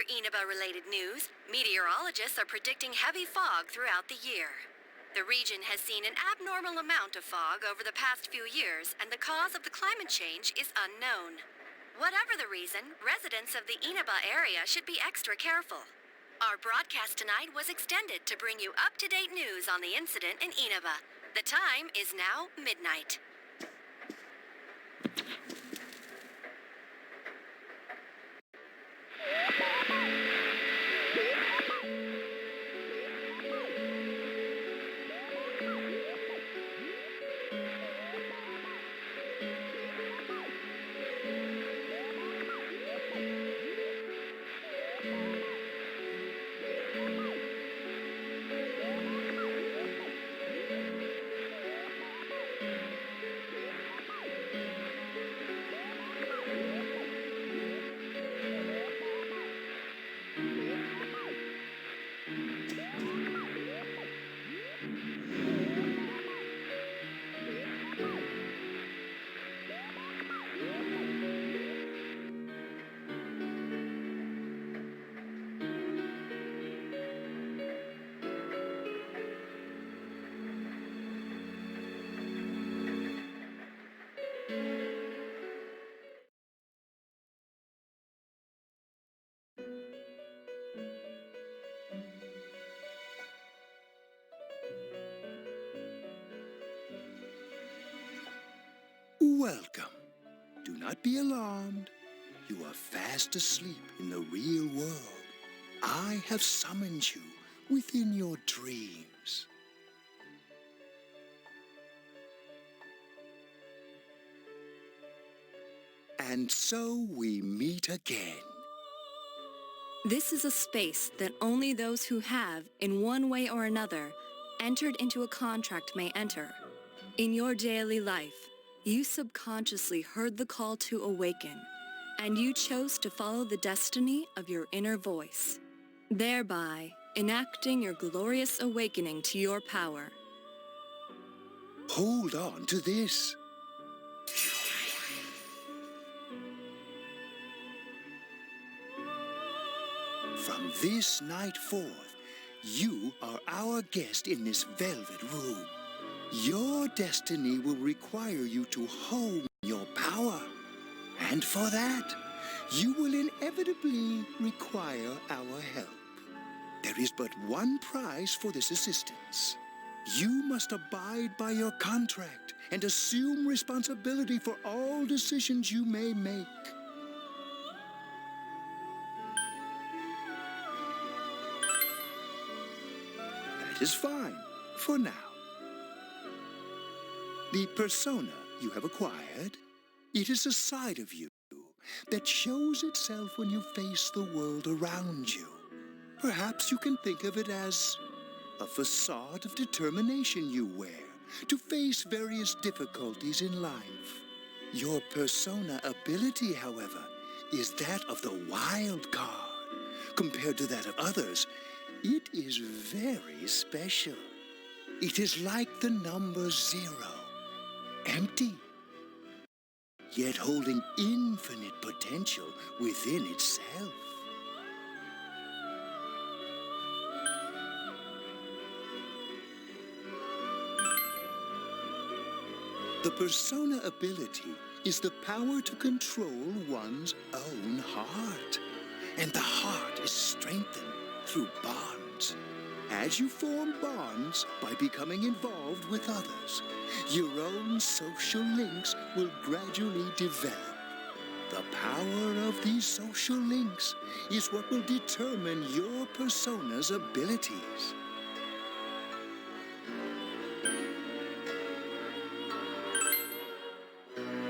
other Inaba-related news, meteorologists are predicting heavy fog throughout the year. The region has seen an abnormal amount of fog over the past few years, and the cause of the climate change is unknown. Whatever the reason, residents of the Inaba area should be extra careful. Our broadcast tonight was extended to bring you up-to-date news on the incident in Inaba. The time is now midnight. Welcome. Do not be alarmed. You are fast asleep in the real world. I have summoned you within your dreams. And so we meet again. This is a space that only those who have, in one way or another, entered into a contract may enter. In your daily life, you subconsciously heard the call to awaken, and you chose to follow the destiny of your inner voice, thereby enacting your glorious awakening to your power. Hold on to this. From this night forth, you are our guest in this velvet room. Your destiny will require you to hone your power. And for that, you will inevitably require our help. There is but one price for this assistance. You must abide by your contract and assume responsibility for all decisions you may make. That is fine for now. The persona you have acquired, it is a side of you that shows itself when you face the world around you. Perhaps you can think of it as a facade of determination you wear to face various difficulties in life. Your persona ability, however, is that of the wild card. Compared to that of others, it is very special. It is like the number 0. Empty, yet holding infinite potential within itself. The persona ability is the power to control one's own heart, and the heart is strengthened through bonds. As you form bonds by becoming involved with others, your own social links will gradually develop. The power of these social links is what will determine your persona's abilities.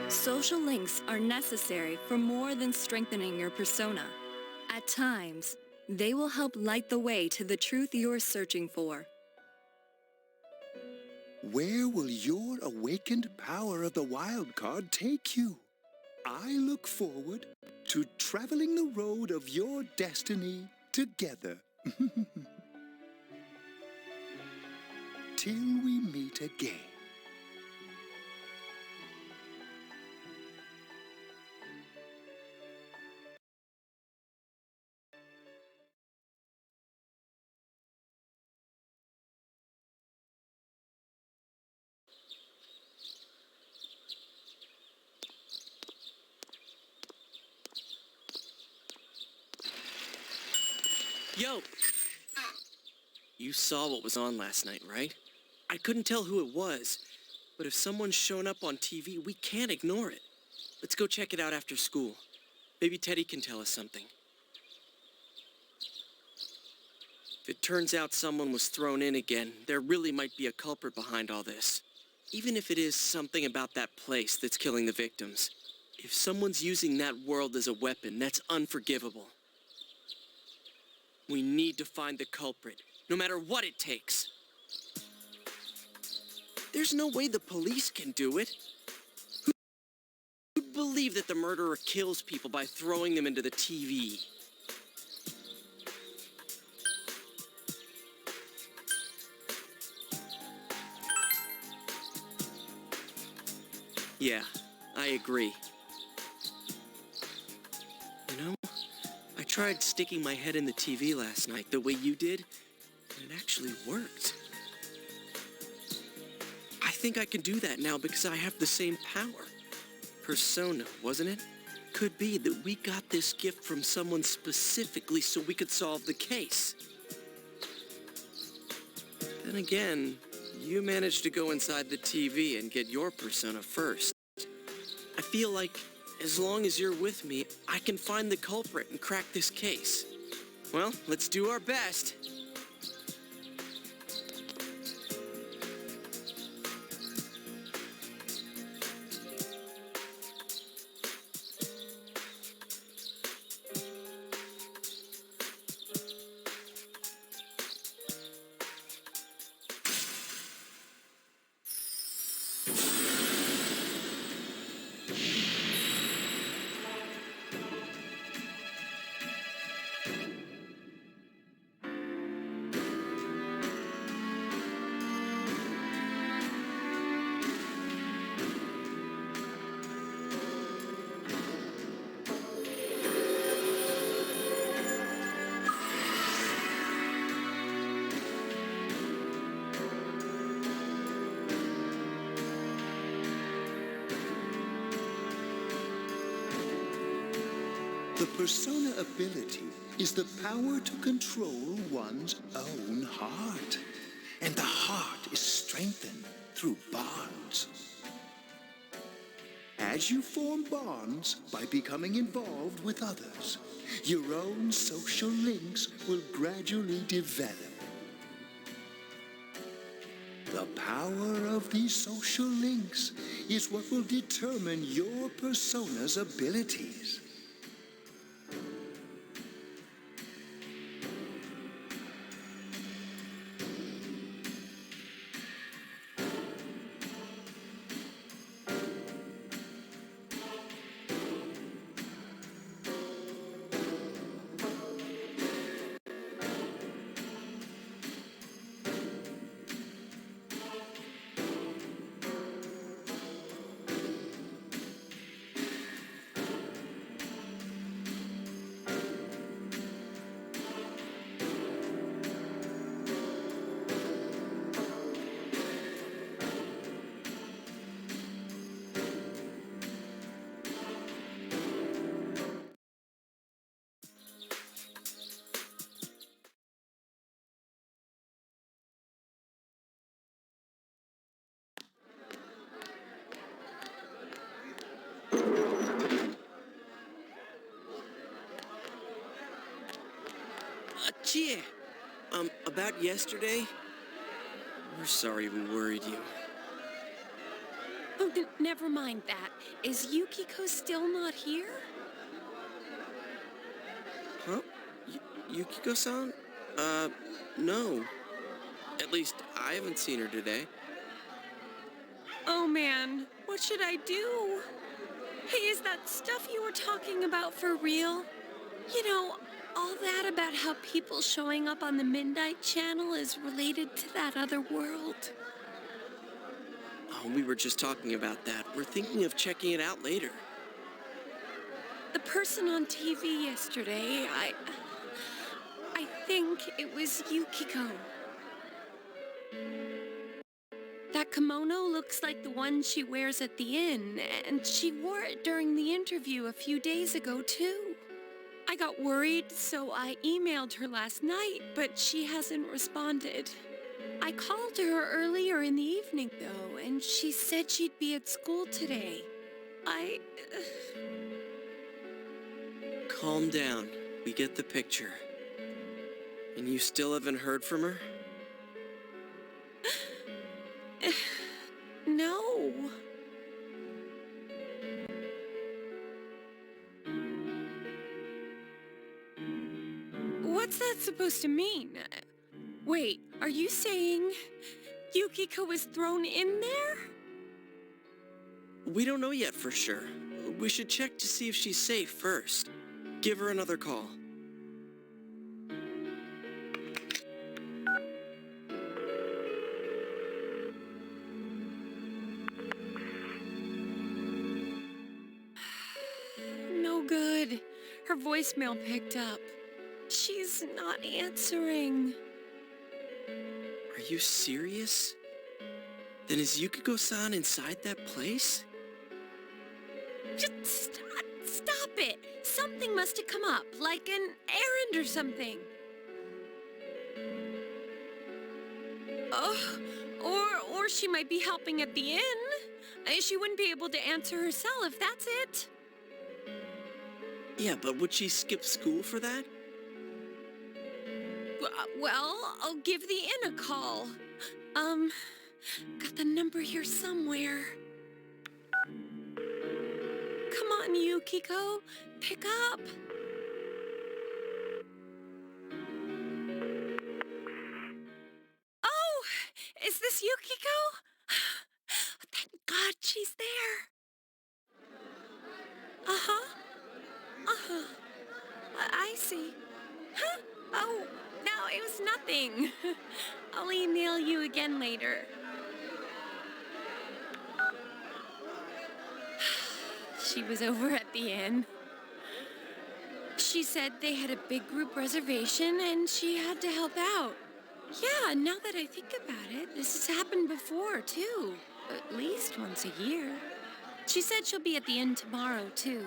Social links are necessary for more than strengthening your persona. At times, they will help light the way to the truth you're searching for. Where will your awakened power of the wild card take you? I look forward to traveling the road of your destiny together. Till we meet again. Yo! You saw what was on last night, right? I couldn't tell who it was, but if someone's shown up on TV, we can't ignore it. Let's go check it out after school. Maybe Teddy can tell us something. If it turns out someone was thrown in again, there really might be a culprit behind all this. Even if it is something about that place that's killing the victims. If someone's using that world as a weapon, that's unforgivable. We need to find the culprit, no matter what it takes. There's no way the police can do it. Who'd believe that the murderer kills people by throwing them into the TV? Yeah, I agree. You know, I tried sticking my head in the TV last night the way you did, and it actually worked. I think I can do that now because I have the same power. Persona, wasn't it? Could be that we got this gift from someone specifically so we could solve the case. Then again, you managed to go inside the TV and get your persona first. I feel like as long as you're with me, I can find the culprit and crack this case. Well, let's do our best. The persona ability is the power to control one's own heart. And the heart is strengthened through bonds. As you form bonds by becoming involved with others, your own social links will gradually develop. The power of these social links is what will determine your persona's abilities. Chia, about yesterday? We're sorry we worried you. Oh, never mind that. Is Yukiko still not here? Huh? Yukiko-san? No. At least, I haven't seen her today. Oh man, what should I do? Hey, is that stuff you were talking about for real? You know, all that about how people showing up on the Midnight Channel is related to that other world. Oh, we were just talking about that. We're thinking of checking it out later. The person on TV yesterday, I think it was Yukiko. That kimono looks like the one she wears at the inn, and she wore it during the interview a few days ago, too. I got worried, so I emailed her last night, but she hasn't responded. I called her earlier in the evening, though, and she said she'd be at school today. Calm down. We get the picture. And you still haven't heard from her? No. What's that supposed to mean? Wait, are you saying Yukiko was thrown in there? We don't know yet for sure. We should check to see if she's safe first. Give her another call. No good. Her voicemail picked up. She's not answering. Are you serious? Then is Yukiko-san inside that place? Just stop it. Something must have come up, like an errand or something. Oh, or she might be helping at the inn. She wouldn't be able to answer herself if that's it. Yeah, but would she skip school for that? Well, I'll give the inn a call. Got the number here somewhere. Come on, Yukiko. Pick up. Oh, is this Yukiko? Thank God she's there. Uh-huh. Uh-huh. I see. Huh? Oh, no, it was nothing. I'll email you again later. She was over at the inn. She said they had a big group reservation and she had to help out. Yeah, now that I think about it, this has happened before, too. At least once a year. She said she'll be at the inn tomorrow, too.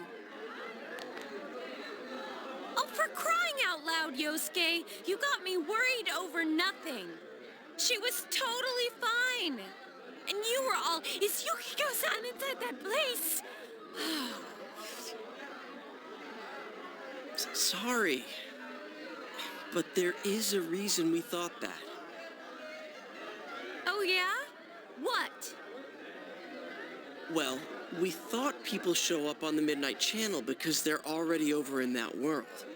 Oh, for crying out loud, Yosuke! You got me worried over nothing. She was totally fine. And you were all, is Yukiko-san inside that place? Sorry. But there is a reason we thought that. Oh, yeah? What? Well, we thought people show up on the Midnight Channel because they're already over in that world.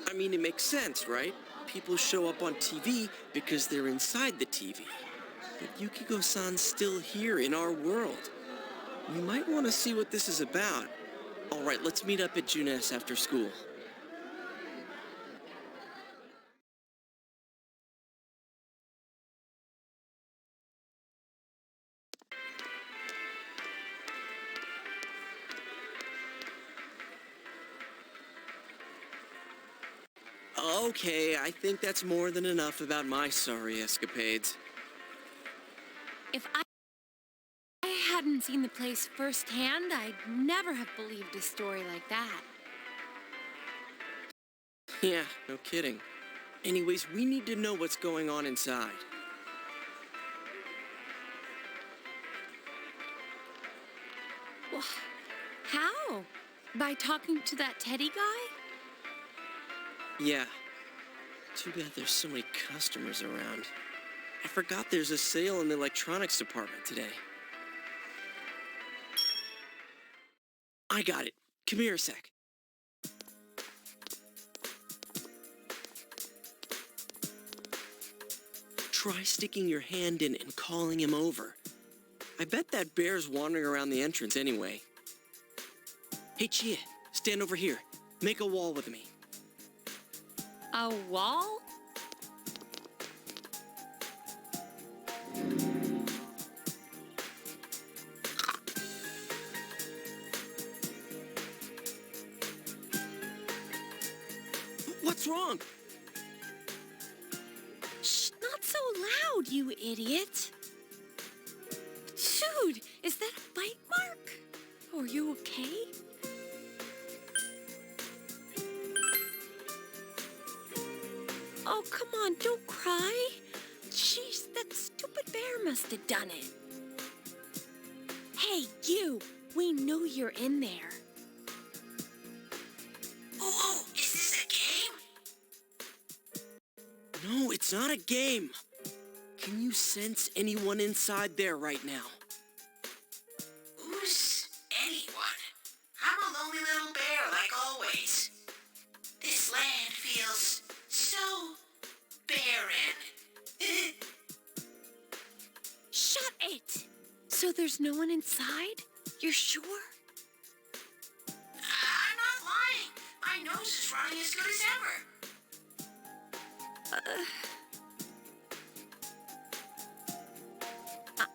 I mean, it makes sense, right? People show up on TV because they're inside the TV. But Yukiko-san's still here in our world. We might want to see what this is about. All right, let's meet up at Junes after school. Okay, I think that's more than enough about my sorry escapades. If I hadn't seen the place firsthand, I'd never have believed a story like that. Yeah, no kidding. Anyways, we need to know what's going on inside. Well, how? By talking to that Teddy guy? Yeah. Too bad there's so many customers around. I forgot there's a sale in the electronics department today. I got it. Come here a sec. Try sticking your hand in and calling him over. I bet that bear's wandering around the entrance anyway. Hey, Chia, stand over here. Make a wall with me. A wall? What's wrong? Shh, not so loud, you idiot. Dude, is that a bite mark? Are you okay? Oh, come on, don't cry. Jeez, that stupid bear must have done it. Hey, you! We know you're in there. Oh, is this a game? No, it's not a game. Can you sense anyone inside there right now? Who's anyone? I'm a lonely little bear like always. This land feels so barren. Shut it! So there's no one inside? You're sure? I'm not lying. My nose is running as good as ever.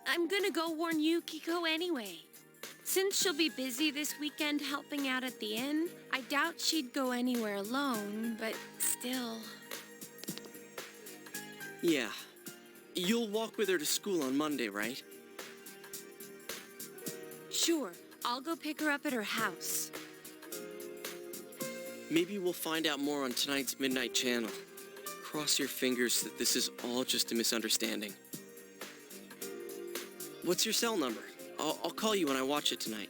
I'm gonna go warn Yukiko anyway. Since she'll be busy this weekend helping out at the inn, I doubt she'd go anywhere alone, but still. Yeah. You'll walk with her to school on Monday, right? Sure, I'll go pick her up at her house. Maybe we'll find out more on tonight's Midnight Channel. Cross your fingers that this is all just a misunderstanding. What's your cell number? I'll call you when I watch it tonight.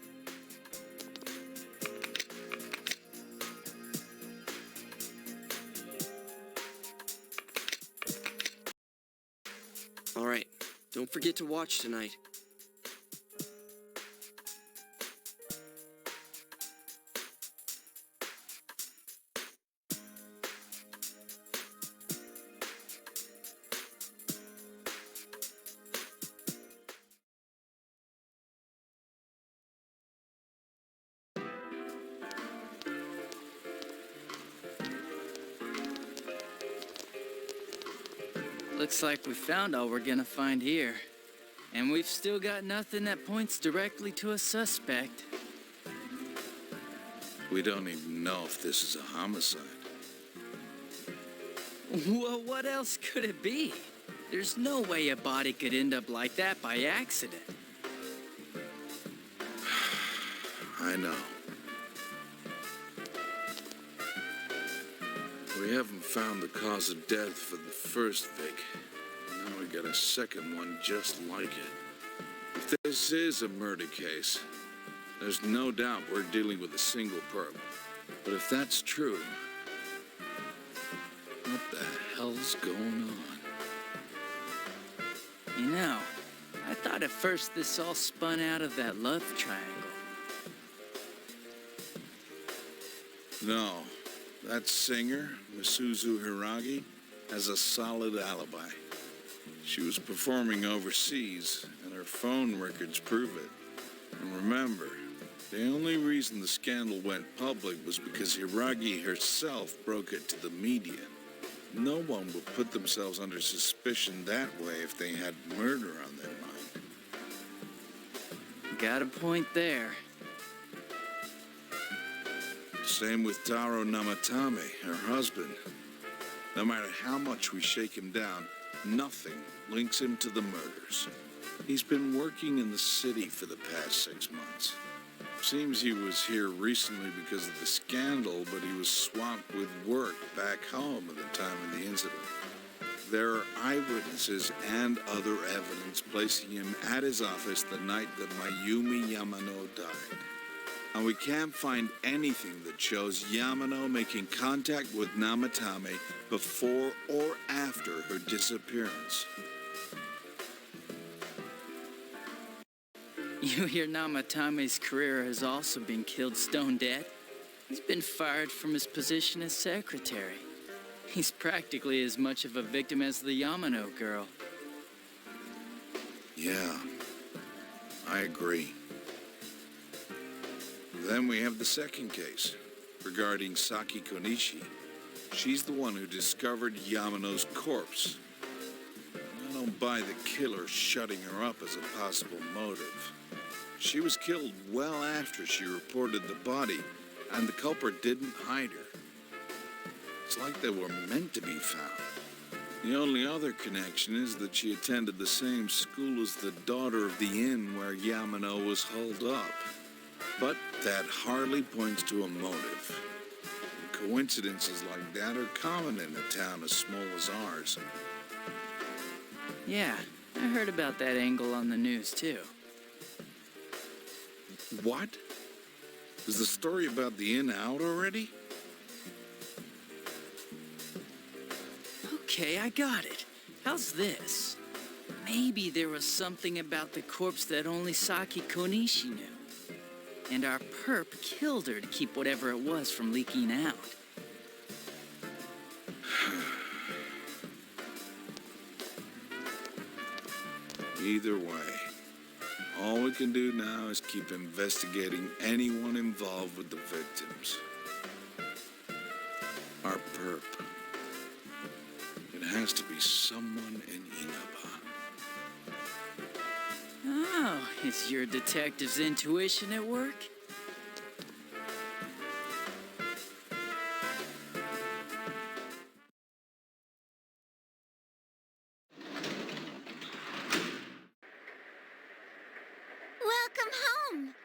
All right, don't forget to watch tonight. Looks like we found all we're gonna find here. And we've still got nothing that points directly to a suspect. We don't even know if this is a homicide. Well, what else could it be? There's no way a body could end up like that by accident. I know. We haven't found the cause of death for the first Vic. Now we got a second one just like it. If this is a murder case, there's no doubt we're dealing with a single perp. But if that's true, what the hell's going on? You know, I thought at first this all spun out of that love triangle. No, that singer, Misuzu Hiragi, has a solid alibi. She was performing overseas, and her phone records prove it. And remember, the only reason the scandal went public was because Hiragi herself broke it to the media. No one would put themselves under suspicion that way if they had murder on their mind. Got a point there. Same with Taro Namatame, her husband. No matter how much we shake him down, nothing links him to the murders. He's been working in the city for the past 6 months. Seems he was here recently because of the scandal, but he was swamped with work back home at the time of the incident. There are eyewitnesses and other evidence placing him at his office the night that Mayumi Yamano died. And we can't find anything that shows Yamano making contact with Namatame before or after her disappearance. You hear Namatame's career has also been killed stone dead? He's been fired from his position as secretary. He's practically as much of a victim as the Yamano girl. Yeah, I agree. Then we have the second case, regarding Saki Konishi. She's the one who discovered Yamano's corpse. I don't buy the killer shutting her up as a possible motive. She was killed well after she reported the body, and the culprit didn't hide her. It's like they were meant to be found. The only other connection is that she attended the same school as the daughter of the inn where Yamano was holed up. But that hardly points to a motive. It Coincidences like that are common in a town as small as ours. Yeah, I heard about that angle on the news, too. What? Is the story about the inn out already? Okay, I got it. How's this? Maybe there was something about the corpse that only Saki Konishi knew. And our perp killed her to keep whatever it was from leaking out. Either way, all we can do now is keep investigating anyone involved with the victims. Our perp. It has to be someone in Inaba. Oh, is your detective's intuition at work? Welcome home.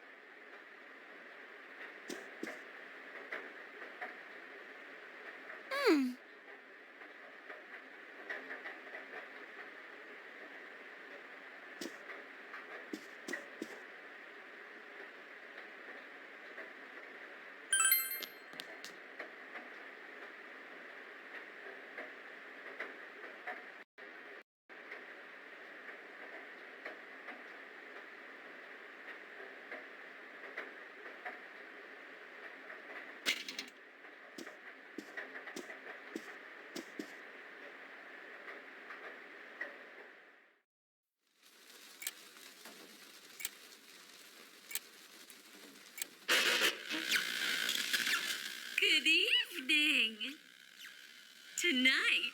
Good evening. Tonight,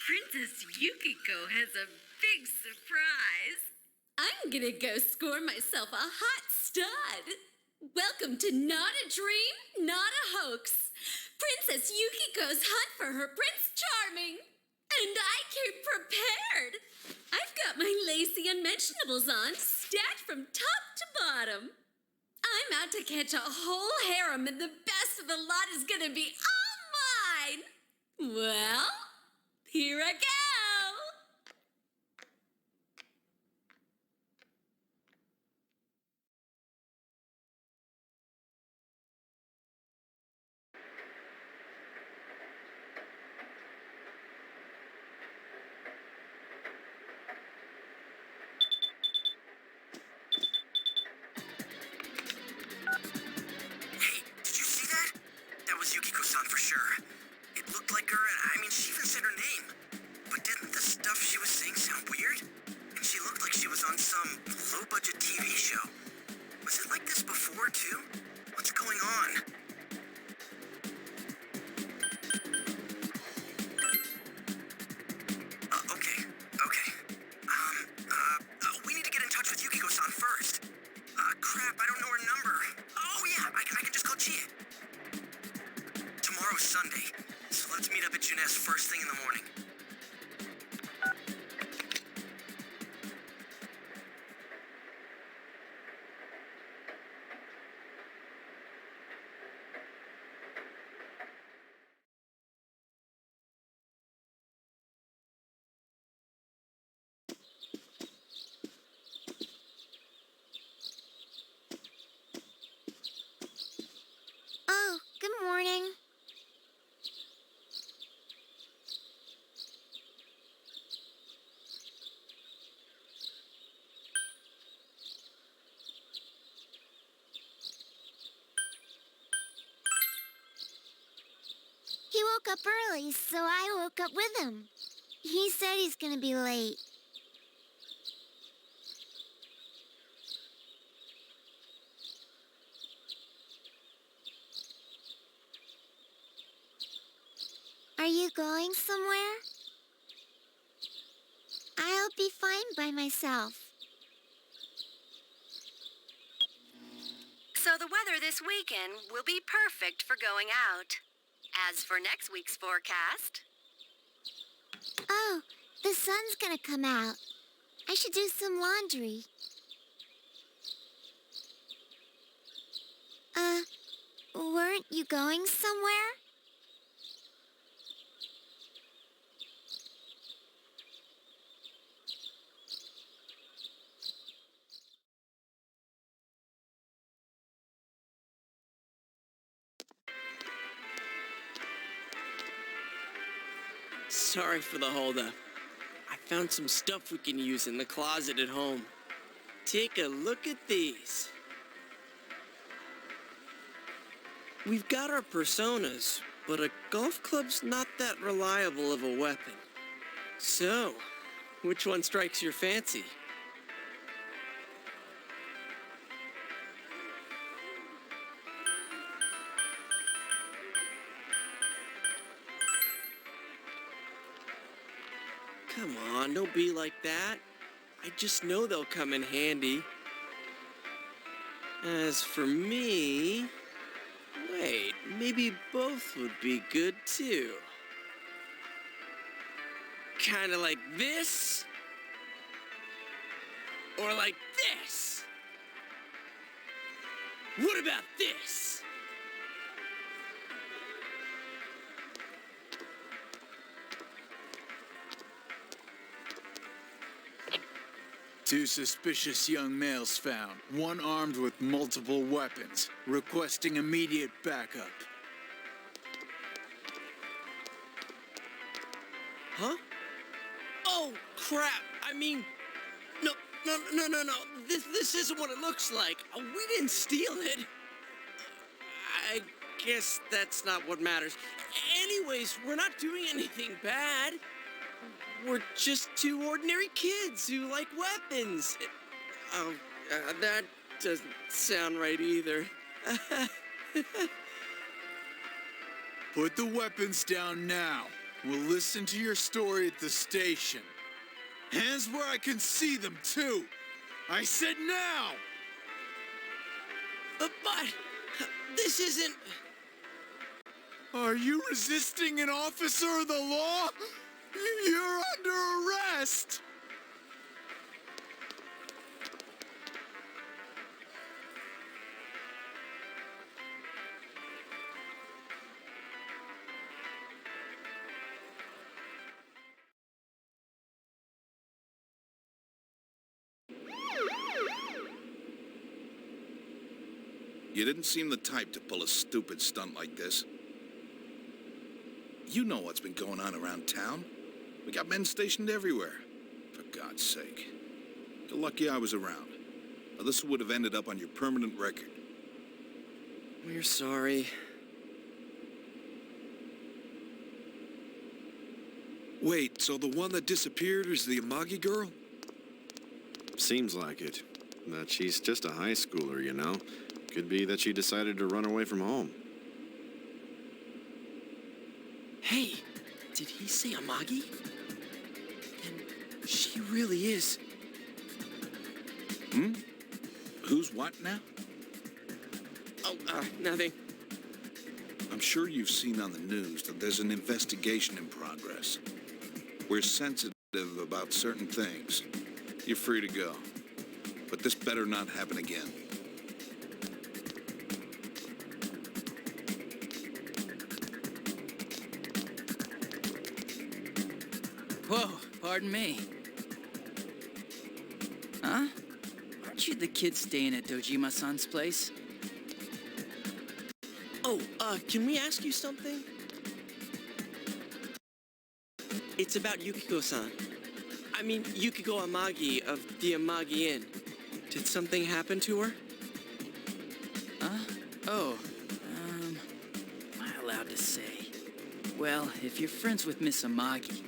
Princess Yukiko has a big surprise. I'm gonna go score myself a hot stud. Welcome to Not a Dream, Not a Hoax. Princess Yukiko's hunt for her Prince Charming. And I came prepared. I've got my lacy unmentionables on, stacked from top to bottom. I'm out to catch a whole harem, and the best of the lot is gonna be all mine. Well, here I go. Did you see that? That was Yukiko-san for sure. It looked like her, I mean, she even said her name. But didn't the stuff she was saying sound weird? And she looked like she was on some low-budget TV show. Was it like this before, too? What's going on? Okay. We need to get in touch with Yukiko-san first. Crap, I don't know her number. Oh, yeah, I can just call Chie. Tomorrow's Sunday, so let's meet up at Juness first thing in the morning. Oh, good morning. He woke up early, so I woke up with him. He said he's gonna be late. Are you going somewhere? I'll be fine by myself. So the weather this weekend will be perfect for going out. As for next week's forecast, Oh, the sun's gonna come out. I should do some laundry. Weren't you going somewhere? Sorry for the holdup. I found some stuff we can use in the closet at home. Take a look at these. We've got our personas, but a golf club's not that reliable of a weapon. So, which one strikes your fancy? Come on, don't be like that. I just know they'll come in handy. As for me... Wait, maybe both would be good too. Kinda like this? Or like this? What about this? Two suspicious young males found, one armed with multiple weapons, requesting immediate backup. Huh? Oh, crap! I mean, no. This isn't what it looks like. We didn't steal it. I guess that's not what matters. Anyways, we're not doing anything bad. We're just two ordinary kids who like weapons. Oh, that doesn't sound right either. Put the weapons down now. We'll listen to your story at the station. Hands where I can see them, too. I said now! But this isn't... Are you resisting an officer of the law? You're under arrest! You didn't seem the type to pull a stupid stunt like this. You know what's been going on around town. We got men stationed everywhere. For God's sake. You're lucky I was around. Or this would have ended up on your permanent record. We're sorry. Wait, so the one that disappeared is the Amagi girl? Seems like it. But she's just a high schooler, you know. Could be that she decided to run away from home. Hey, did he say Amagi? And she really is. Who's what now? Oh, nothing. I'm sure you've seen on the news that there's an investigation in progress. We're sensitive about certain things. You're free to go. But this better not happen again. Whoa, pardon me. Huh? Aren't you the kid staying at Dojima-san's place? Oh, can we ask you something? It's about Yukiko-san. I mean, Yukiko Amagi of the Amagi Inn. Did something happen to her? Huh? Oh, am I allowed to say? Well, if you're friends with Miss Amagi,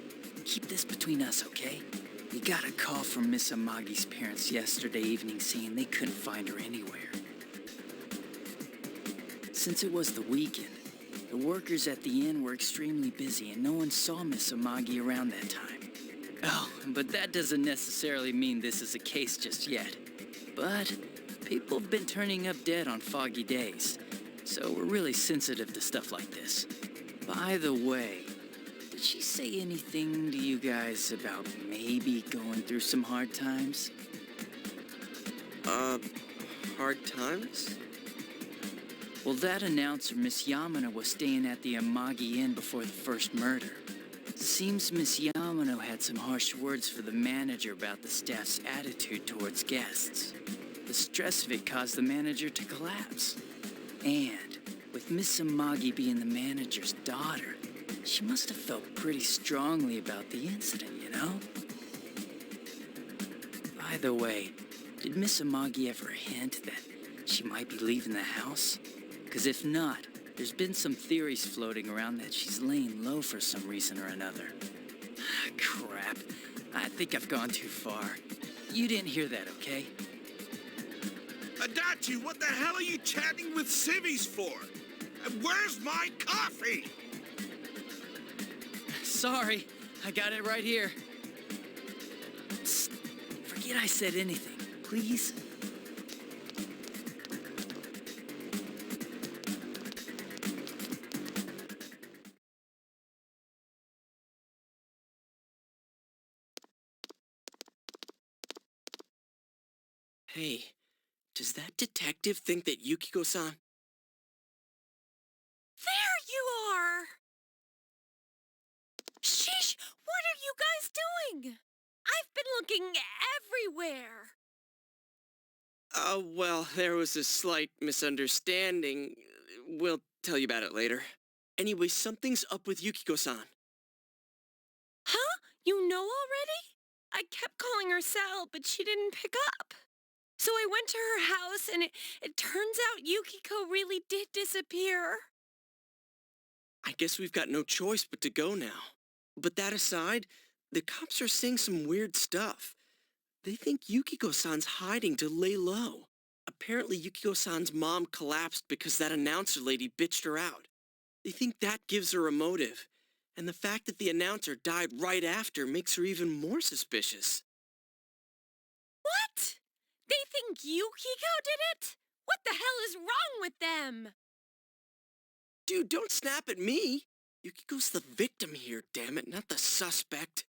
keep this between us, okay? We got a call from Miss Amagi's parents yesterday evening saying they couldn't find her anywhere. Since it was the weekend, the workers at the inn were extremely busy and no one saw Miss Amagi around that time. Oh, but that doesn't necessarily mean this is a case just yet. But people have been turning up dead on foggy days, so we're really sensitive to stuff like this. By the way, did she say anything to you guys about maybe going through some hard times? Hard times? Well, that announcer, Miss Yamano, was staying at the Amagi Inn before the first murder. Seems Miss Yamano had some harsh words for the manager about the staff's attitude towards guests. The stress of it caused the manager to collapse. And with Miss Amagi being the manager's daughter, She must have felt pretty strongly about the incident, you know? By the way, did Miss Amagi ever hint that she might be leaving the house? Because if not, there's been some theories floating around that she's laying low for some reason or another. Crap. I think I've gone too far. You didn't hear that, okay? Adachi, what the hell are you chatting with civvies for? Where's my coffee? Sorry, I got it right here. Psst, forget I said anything, please. Hey, does that detective think that Yukiko-san? There you are! Sheesh! What are you guys doing? I've been looking everywhere. Well, there was a slight misunderstanding. We'll tell you about it later. Anyway, something's up with Yukiko-san. Huh? You know already? I kept calling her Sal, but she didn't pick up. So I went to her house, and it turns out Yukiko really did disappear. I guess we've got no choice but to go now. But that aside, the cops are saying some weird stuff. They think Yukiko-san's hiding to lay low. Apparently Yukiko-san's mom collapsed because that announcer lady bitched her out. They think that gives her a motive. And the fact that the announcer died right after makes her even more suspicious. What? They think Yukiko did it? What the hell is wrong with them? Dude, don't snap at me. Yukiko's the victim here, damn it, not the suspect.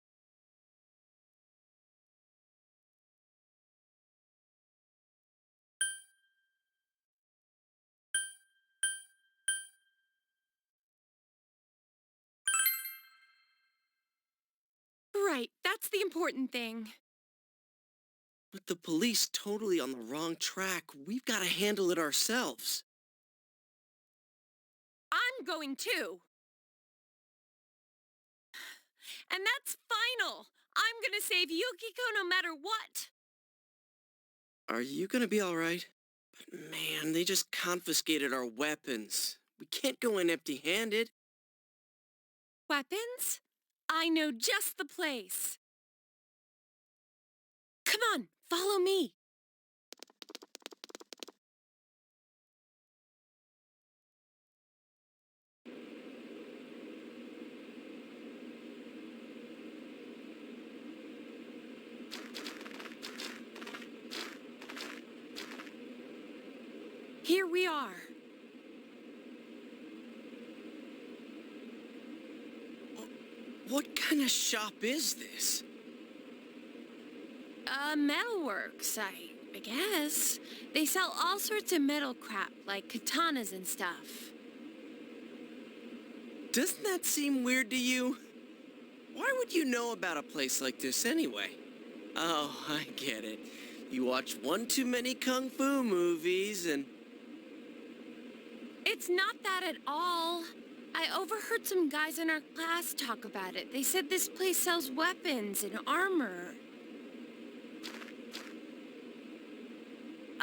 Right, that's the important thing. With the police totally on the wrong track, we've got to handle it ourselves. I'm going too. And that's final. I'm gonna save Yukiko no matter what. Are you gonna be all right? But man, they just confiscated our weapons. We can't go in empty-handed. Weapons? I know just the place. Come on, follow me. Here we are. What kind of shop is this? Metalworks, I guess. They sell all sorts of metal crap, like katanas and stuff. Doesn't that seem weird to you? Why would you know about a place like this anyway? Oh, I get it. You watch one too many kung fu movies and... It's not that at all. I overheard some guys in our class talk about it. They said this place sells weapons and armor.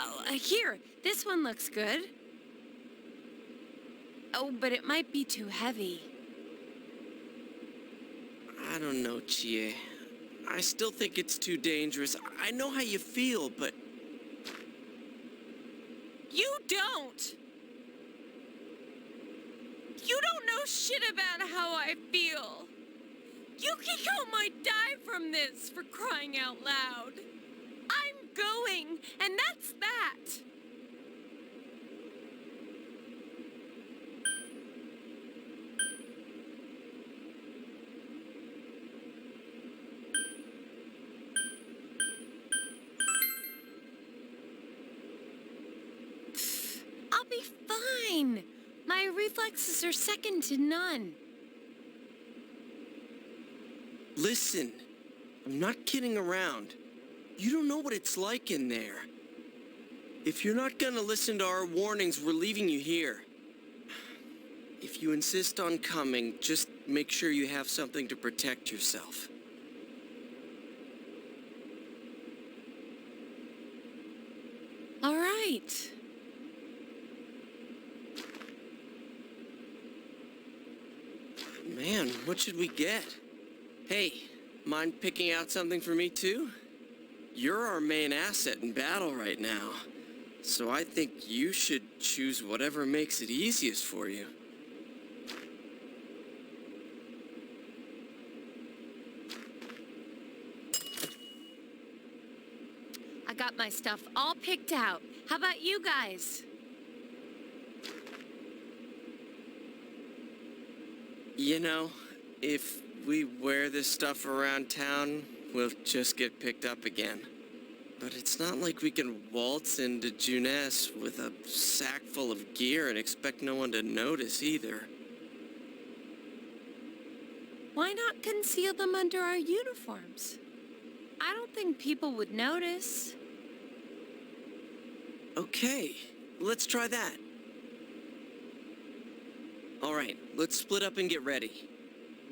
Oh, here, this one looks good. Oh, but it might be too heavy. I don't know, Chie. I still think it's too dangerous. I know how you feel, but... You don't! You don't know shit about how I feel. Yukiko might die from this, for crying out loud. I'm going, and that's that. I'll be fine. My reflexes are second to none. Listen, I'm not kidding around. You don't know what it's like in there. If you're not gonna listen to our warnings, we're leaving you here. If you insist on coming, just make sure you have something to protect yourself. All right. Man, what should we get? Hey, mind picking out something for me too? You're our main asset in battle right now, so I think you should choose whatever makes it easiest for you. I got my stuff all picked out. How about you guys? You know, if we wear this stuff around town, we'll just get picked up again. But it's not like we can waltz into Juness with a sack full of gear and expect no one to notice either. Why not conceal them under our uniforms? I don't think people would notice. Okay, let's try that. All right, let's split up and get ready.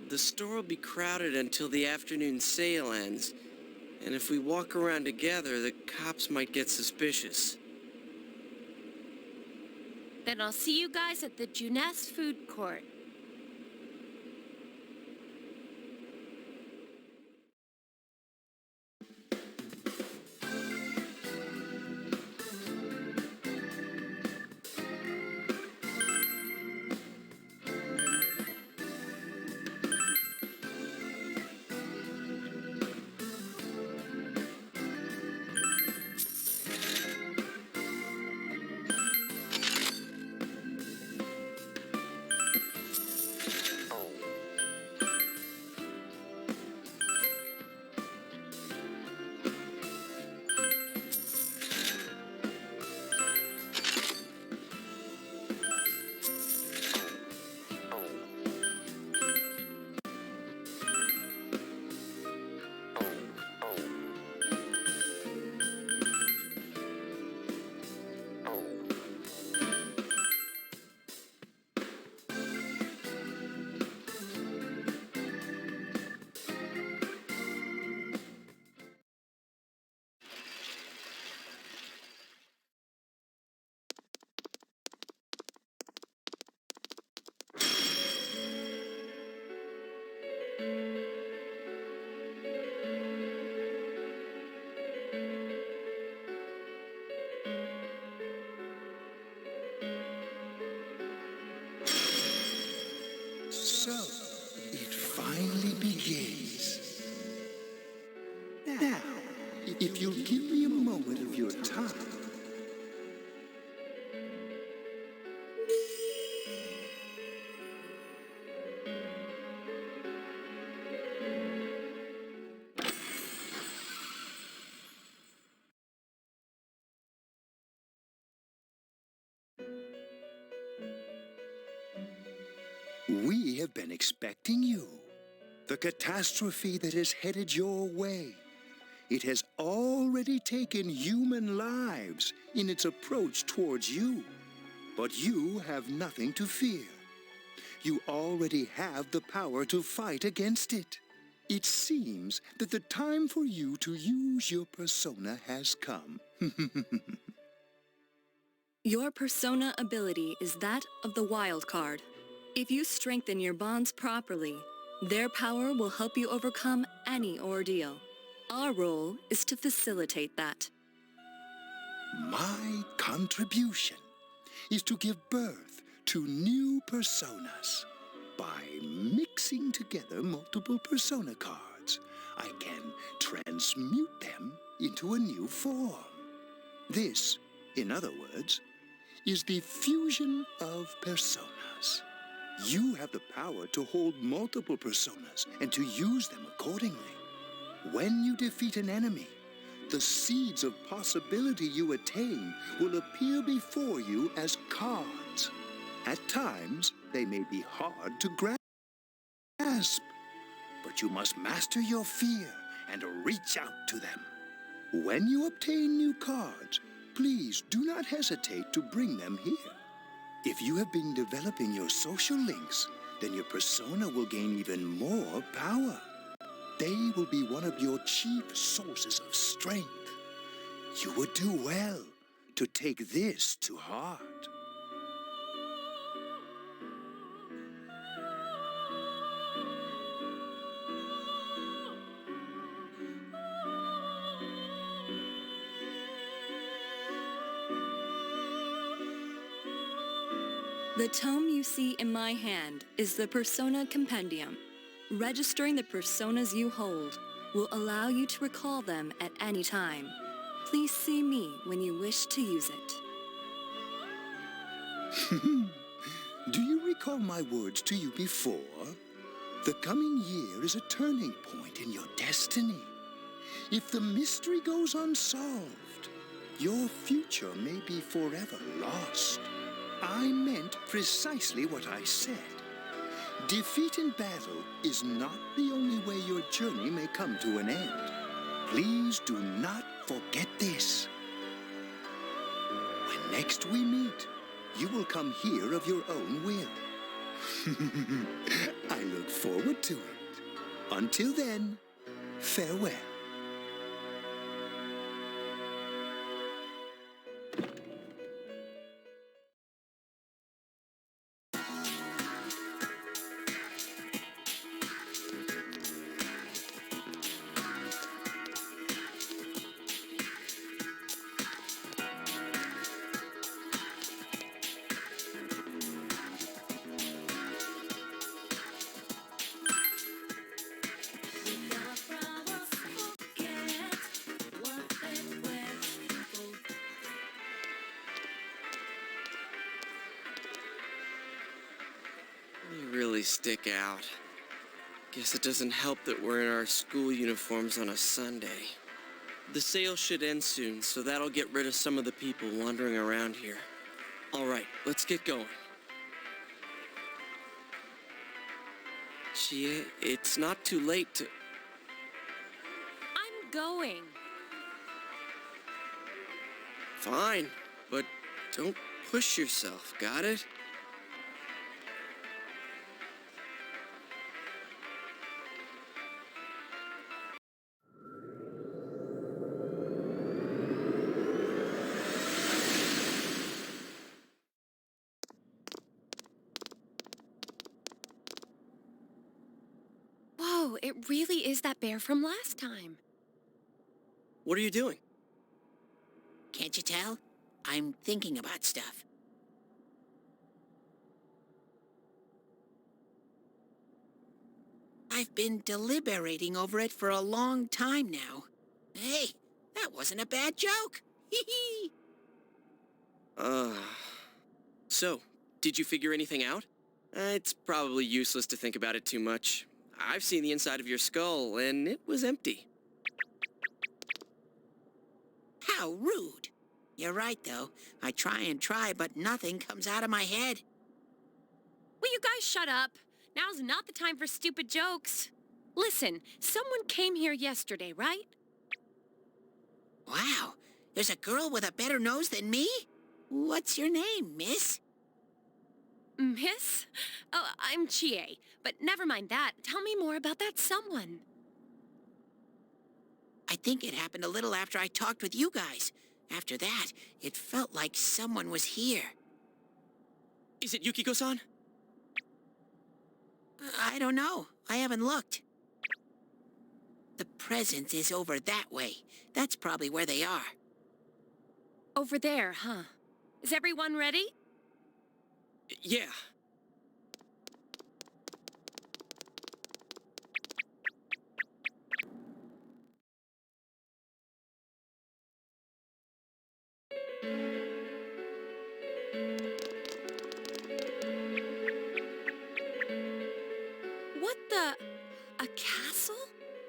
The store will be crowded until the afternoon sale ends, and if we walk around together, the cops might get suspicious. Then I'll see you guys at the Juness food court. So, it finally begins. Now, if you'll give me a moment of your time. We have been expecting you. The catastrophe that is headed your way. It has already taken human lives in its approach towards you. But you have nothing to fear. You already have the power to fight against it. It seems that the time for you to use your persona has come. Your persona ability is that of the wild card. If you strengthen your bonds properly, their power will help you overcome any ordeal. Our role is to facilitate that. My contribution is to give birth to new personas. By mixing together multiple persona cards, I can transmute them into a new form. This, in other words, is the fusion of personas. You have the power to hold multiple personas and to use them accordingly. When you defeat an enemy, the seeds of possibility you attain will appear before you as cards. At times, they may be hard to grasp, but you must master your fear and reach out to them. When you obtain new cards, please do not hesitate to bring them here. If If you have been developing your social links, then your persona will gain even more power. They will be one of your chief sources of strength. You would do well to take this to heart. The tome you see in my hand is the Persona Compendium. Registering the personas you hold will allow you to recall them at any time. Please see me when you wish to use it. Do you recall my words to you before? The coming year is a turning point in your destiny. If the mystery goes unsolved, your future may be forever lost. I meant precisely what I said. Defeat in battle is not the only way your journey may come to an end. Please do not forget this. When next we meet, you will come here of your own will. I look forward to it. Until then, farewell. You really stick out. Guess it doesn't help that we're in our school uniforms on a Sunday. The sale should end soon, so that'll get rid of some of the people wandering around here. All right, let's get going. Chia, it's not too late to... I'm going. Fine, but don't push yourself, got it? Whoa, it really is that bear from last time. What are you doing? Can't you tell? I'm thinking about stuff. I've been deliberating over it for a long time now. Hey, that wasn't a bad joke. Hee hee. So, did you figure anything out? It's probably useless to think about it too much. I've seen the inside of your skull, and it was empty. How rude. You're right, though. I try and try, but nothing comes out of my head. Will you guys shut up? Now's not the time for stupid jokes. Listen, someone came here yesterday, right? Wow, there's a girl with a better nose than me? What's your name, miss? Miss? Oh, I'm Chie, but never mind that. Tell me more about that someone. I think it happened a little after I talked with you guys. After that, it felt like someone was here. Is it Yukiko-san? I don't know. I haven't looked. The presence is over that way. That's probably where they are. Over there, huh? Is everyone ready? Yeah. What the... a castle?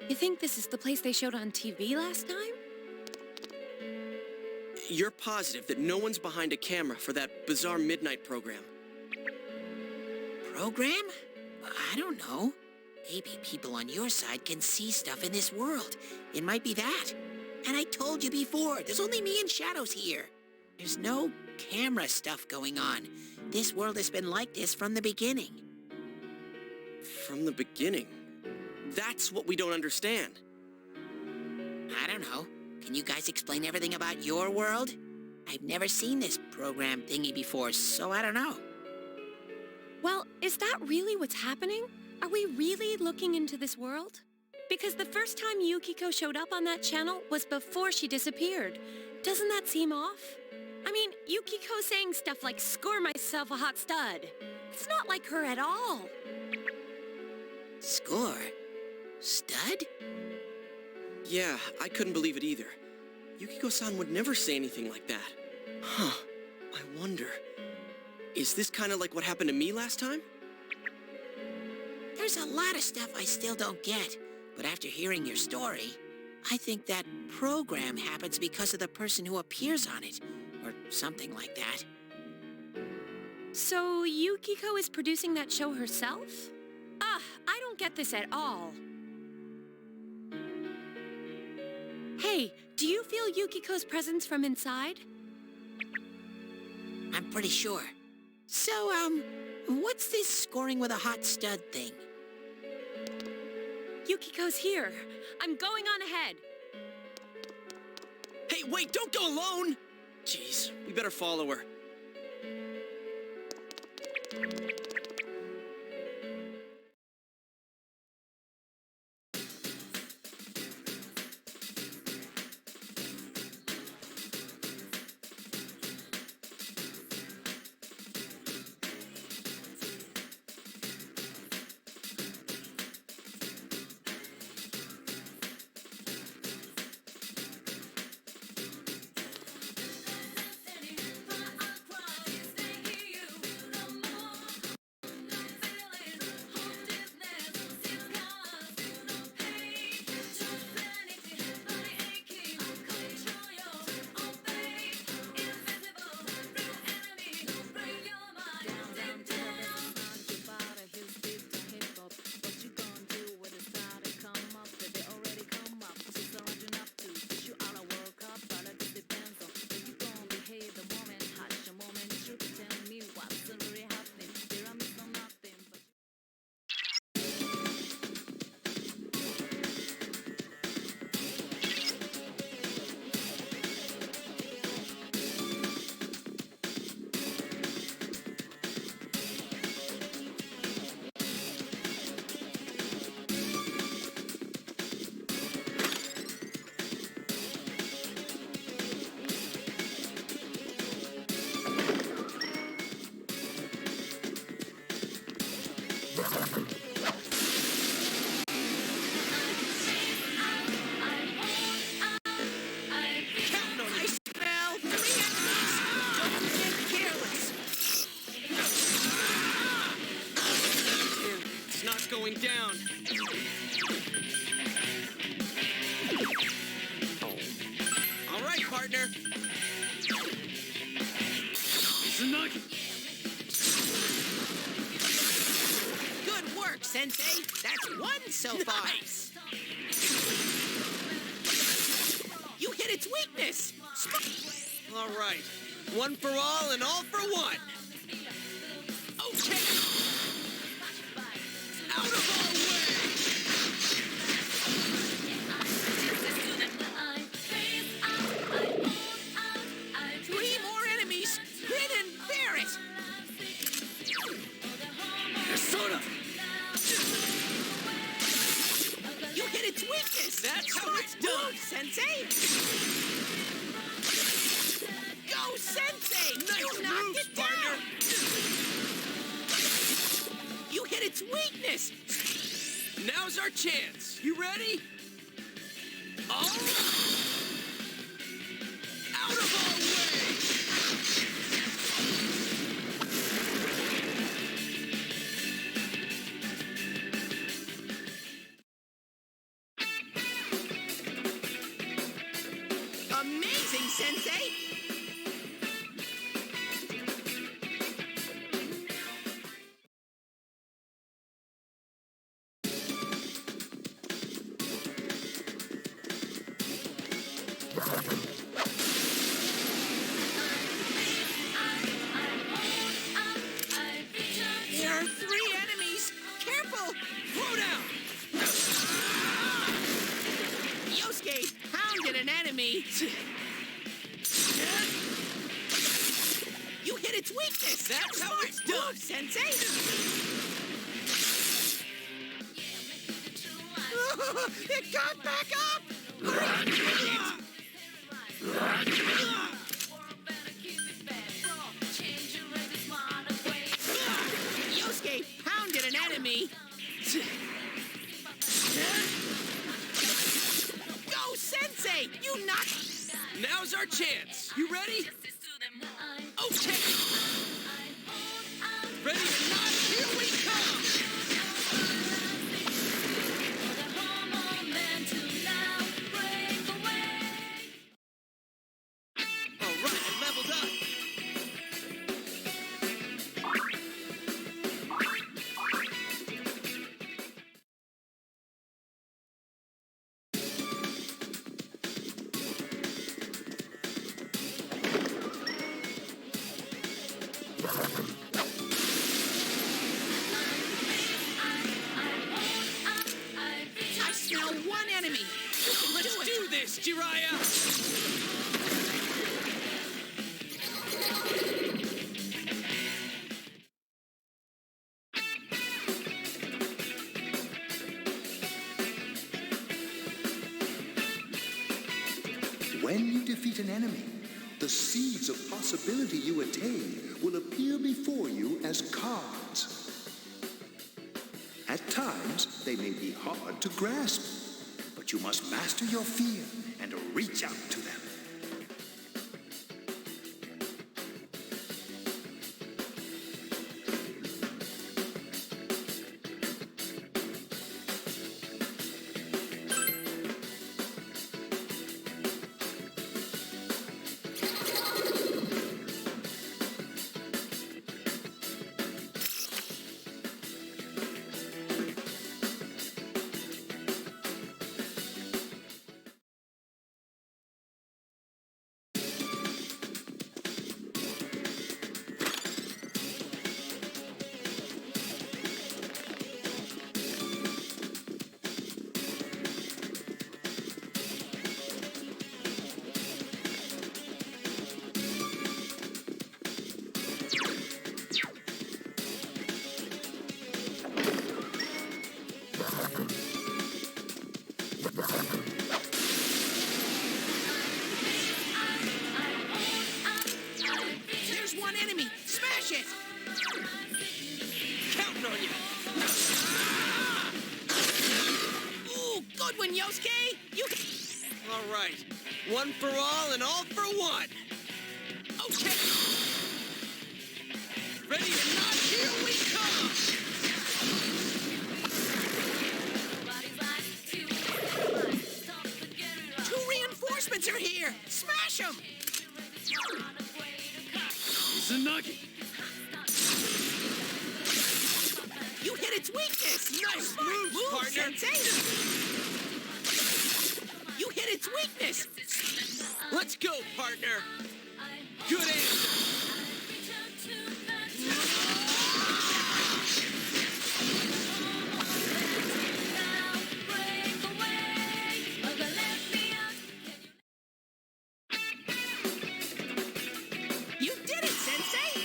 You think this is the place they showed on TV last time? You're positive that no one's behind a camera for that bizarre midnight program? Program? I don't know. Maybe people on your side can see stuff in this world. It might be that. And I told you before, there's only me and Shadows here. There's no camera stuff going on. This world has been like this from the beginning. From the beginning? That's what we don't understand. I don't know. Can you guys explain everything about your world? I've never seen this program thingy before, so I don't know. Well, is that really what's happening? Are we really looking into this world? Because the first time Yukiko showed up on that channel was before she disappeared. Doesn't that seem off? I mean, Yukiko saying stuff like, "Score myself a hot stud." It's not like her at all. Score? Stud? Yeah, I couldn't believe it either. Yukiko-san would never say anything like that. Huh. I wonder, is this kind of like what happened to me last time? There's a lot of stuff I still don't get, but after hearing your story, I think that program happens because of the person who appears on it, or something like that. So Yukiko is producing that show herself? I don't get this at all. Hey, do you feel Yukiko's presence from inside? I'm pretty sure. So, what's this scoring with a hot stud thing? Yukiko's here. I'm going on ahead. Hey, wait, don't go alone! Jeez, we better follow her. Going down. All right, partner. Good work, Sensei. That's one so far. Nice. You hit its weakness. All right. One for all and all for one. Okay. Out of our way! 3 more enemies! Grin and bear it! Persona! You hit its weakness! That's how it's done! Sensei! Go, Sensei! Nice You knocked moves, it down! partner! You hit its weakness! Now's our chance. You ready? All right. Out of our way! Amazing, Sensei! You hit its weakness! That's how it's done! Sensei! It got back up! Yosuke pounded an enemy! Go, Sensei! You knocked... Now's our chance. You ready? Okay. Ready or not, here we come! All right, I leveled up. I smell one enemy! Let's do this, Jiraiya! When you defeat an enemy, the seeds of possibility you attain will appear before you as cards. At times, they may be hard to grasp, but you must master your fear and reach out to them. There's one enemy! Smash it! Counting on you. Ooh, good one, Yosuke! You... All right. One for all and all for one. Okay. Ready or not, here we come! Two reinforcements are here! Smash them! Zanagi. You hit its weakness! Nice Smart moves, move, partner. Sensei! You hit its weakness! Let's go, partner. Good answer. You did it, Sensei!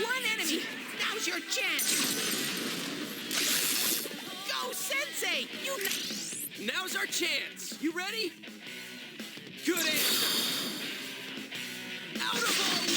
One enemy! Now's your chance! Go, Sensei! Now's our chance. You ready? Good answer. Out of our way!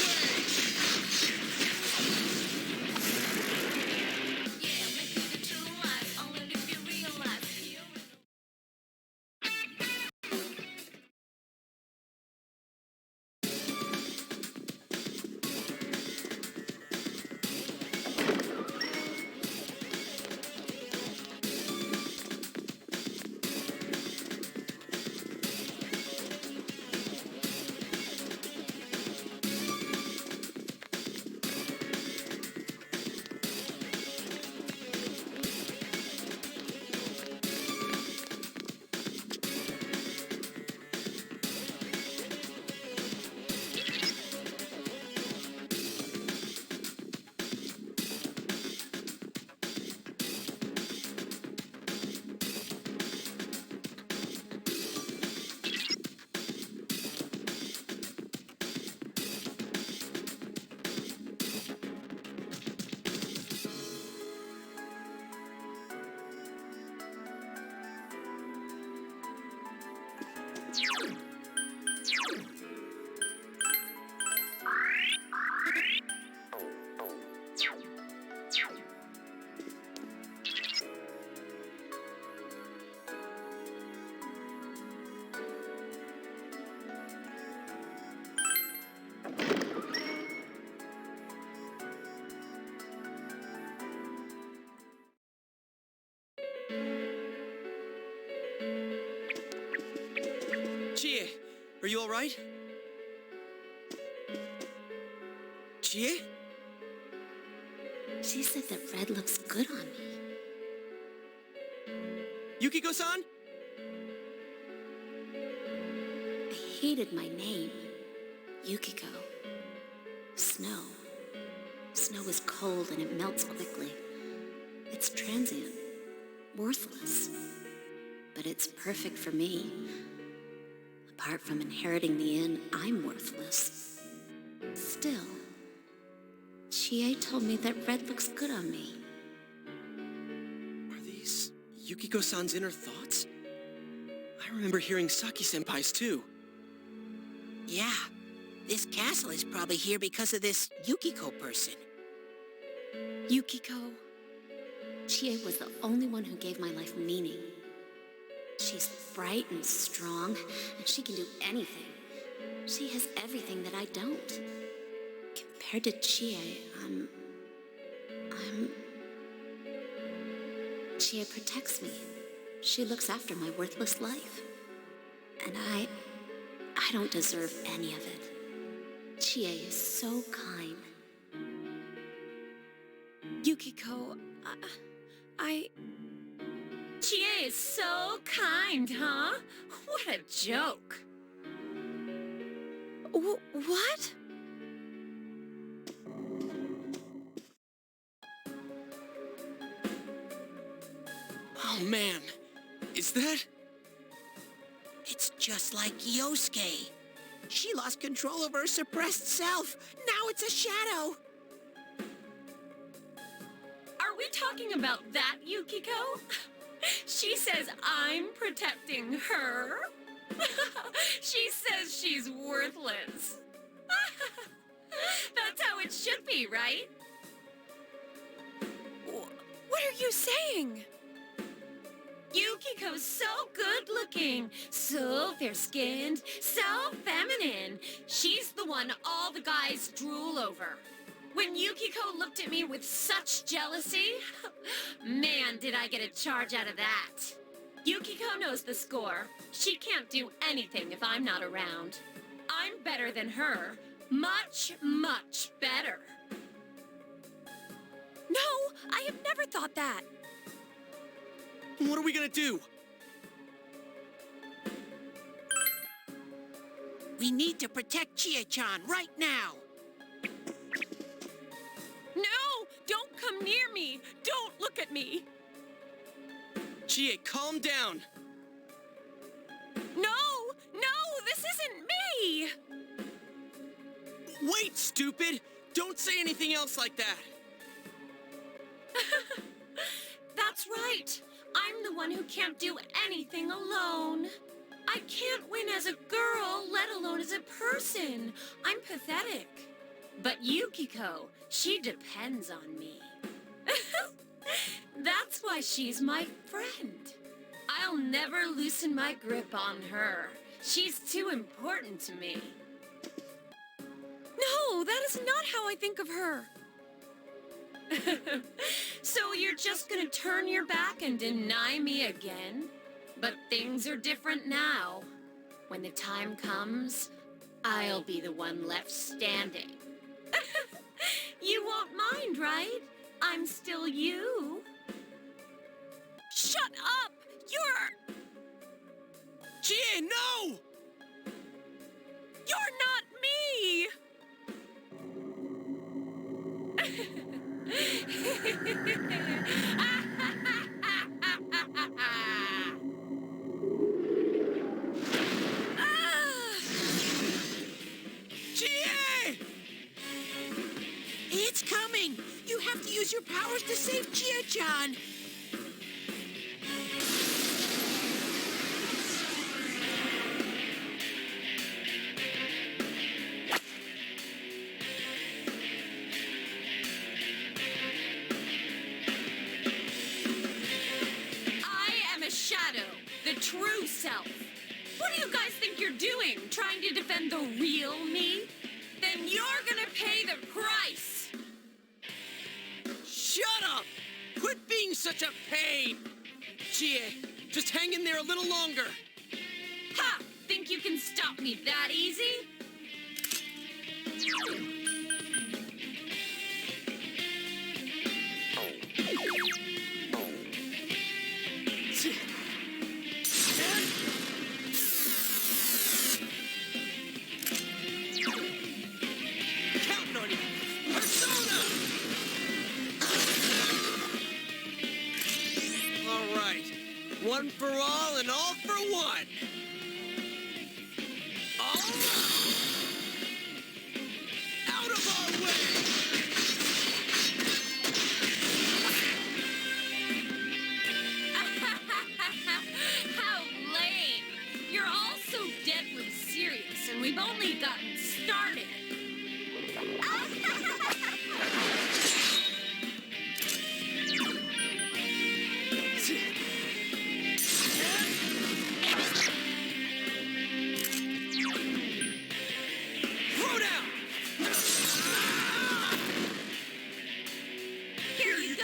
Are you all right? Chie? She said that red looks good on me. Yukiko-san? I hated my name. Yukiko. Snow. Snow is cold and it melts quickly. It's transient. Worthless. But it's perfect for me. Apart from inheriting the inn, I'm worthless. Still, Chie told me that red looks good on me. Are these Yukiko-san's inner thoughts? I remember hearing Saki-senpai's too. Yeah, this castle is probably here because of this Yukiko person. Yukiko. Chie was the only one who gave my life meaning. She's bright and strong, and she can do anything. She has everything that I don't. Compared to Chie, Chie protects me. She looks after my worthless life. And I don't deserve any of it. Chie is so kind. Yukiko, Chie is so kind, huh? What a joke. What? Oh man, is that? It's just like Yosuke. She lost control of her suppressed self. Now it's a shadow. Are we talking about that, Yukiko? She says I'm protecting her. She says she's worthless. That's how it should be, right? What are you saying? Yukiko's so good-looking, so fair-skinned, so feminine. She's the one all the guys drool over. When Yukiko looked at me with such jealousy, man, did I get a charge out of that. Yukiko knows the score. She can't do anything if I'm not around. I'm better than her. Much, much better. No, I have never thought that. What are we gonna do? We need to protect Chie-chan right now. No! Don't come near me! Don't look at me! Chie, calm down. No! No! This isn't me! Wait, stupid! Don't say anything else like that. That's right. I'm the one who can't do anything alone. I can't win as a girl, let alone as a person. I'm pathetic. But Yukiko, she depends on me. That's why she's my friend. I'll never loosen my grip on her. She's too important to me. No, that is not how I think of her. So you're just gonna turn your back and deny me again? But things are different now. When the time comes, I'll be the one left standing. You won't mind, right? I'm still you. Shut up! You're... Chie, no! You're not me! Chie! It's coming! You have to use your powers to save Chie-chan! The true self. What do you guys think you're doing? Trying to defend the real me? Then you're gonna pay the price! Shut up! Quit being such a pain! Chie, just hang in there a little longer. Ha! Think you can stop me that easy? Counting on you. Persona! All right. One for all and all for one. All out of our way! How lame! You're all so deadly serious, and we've only gotten started. Throw down! Here you go!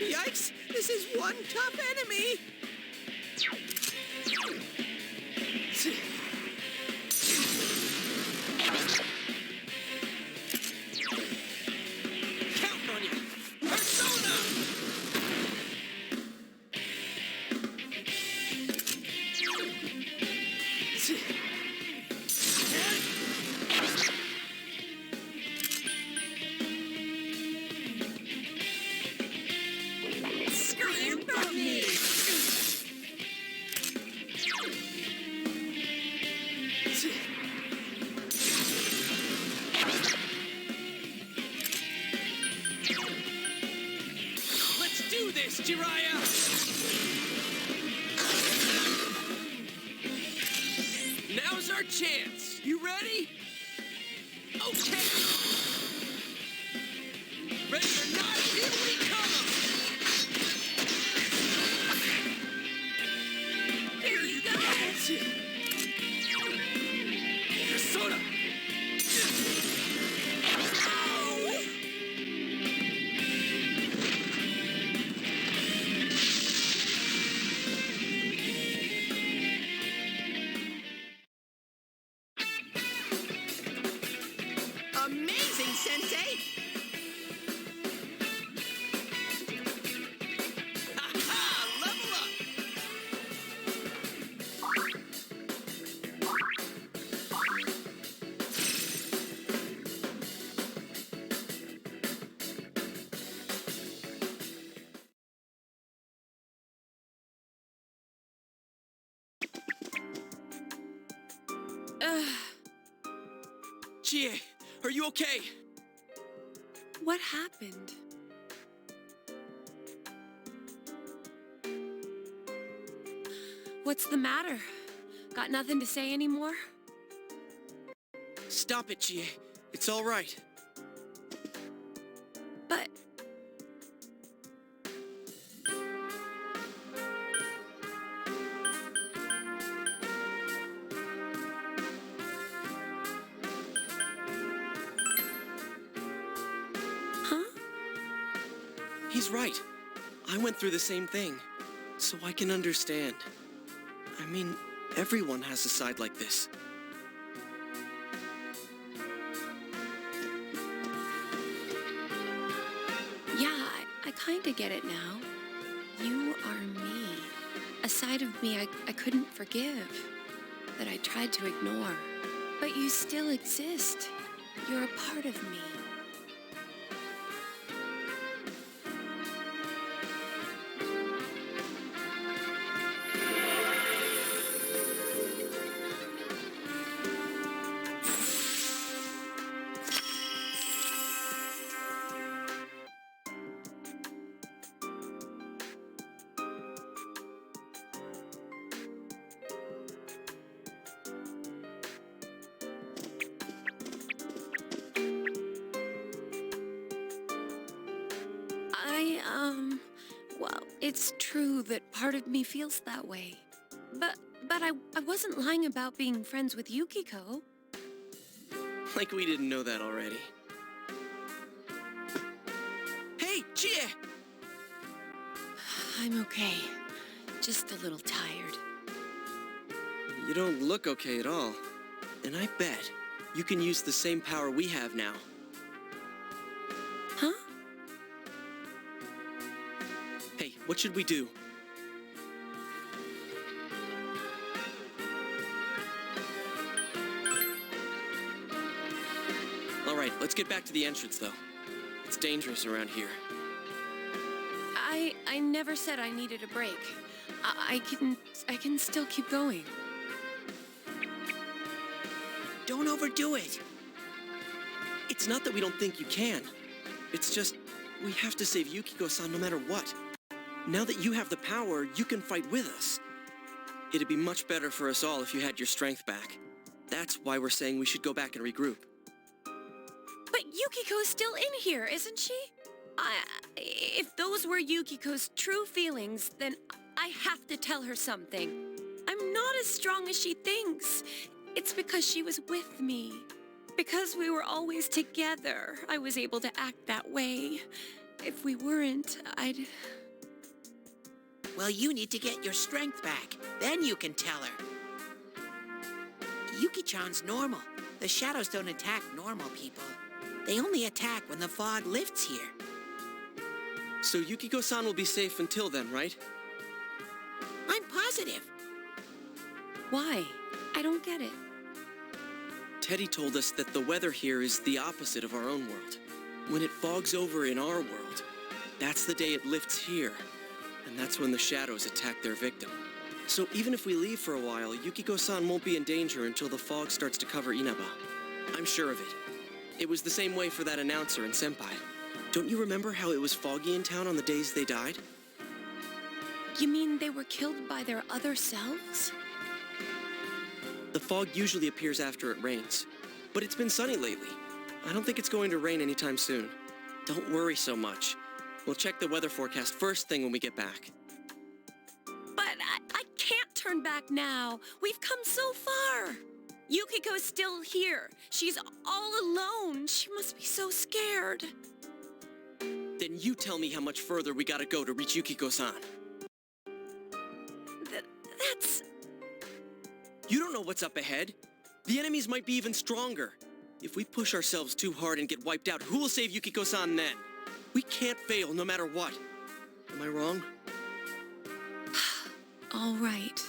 Yikes! This is one tough enemy! Counting on you! Persona! Scream for me! Let's do this, Jiraiya! Now's our chance. You ready? Okay. Ready or not, here we come! Here you go! Persona! Amazing, Sensei! Ha-ha! Level up! Chie, are you okay? What happened? What's the matter? Got nothing to say anymore? Stop it, Chie. It's all right. But... Huh? He's right. I went through the same thing, so I can understand. I mean, everyone has a side like this. Yeah, I kinda get it now. You are me. A side of me I couldn't forgive, that I tried to ignore. But you still exist. You're a part of me. Well, it's true that part of me feels that way. But I wasn't lying about being friends with Yukiko. Like we didn't know that already. Hey, Chie! I'm okay. just a little tired. You don't look okay at all. And I bet you can use the same power we have now. Huh? Hey, what should we do? All right, let's get back to the entrance, though. It's dangerous around here. I never said I needed a break. I can still keep going. Don't overdo it. It's not that we don't think you can. It's just, we have to save Yukiko-san no matter what. Now that you have the power, you can fight with us. It'd be much better for us all if you had your strength back. That's why we're saying we should go back and regroup. But Yukiko's still in here, isn't she? If those were Yukiko's true feelings, then I have to tell her something. I'm not as strong as she thinks. It's because she was with me. Because we were always together, I was able to act that way. If we weren't, I'd... Well, you need to get your strength back. Then you can tell her. Yuki-chan's normal. The shadows don't attack normal people. They only attack when the fog lifts here. So Yukiko-san will be safe until then, right? I'm positive. Why? I don't get it. Teddy told us that the weather here is the opposite of our own world. When it fogs over in our world, that's the day it lifts here. And that's when the shadows attack their victim. So even if we leave for a while, Yukiko-san won't be in danger until the fog starts to cover Inaba. I'm sure of it. It was the same way for that announcer and Senpai. Don't you remember how it was foggy in town on the days they died? You mean they were killed by their other selves? The fog usually appears after it rains. But it's been sunny lately. I don't think it's going to rain anytime soon. Don't worry so much. We'll check the weather forecast first thing when we get back. But I can't turn back now. We've come so far. Yukiko's still here. She's all alone. She must be so scared. Then you tell me how much further we gotta go to reach Yukiko-san. That's... You don't know what's up ahead. The enemies might be even stronger. If we push ourselves too hard and get wiped out, who will save Yukiko-san then? We can't fail no matter what. Am I wrong? All right.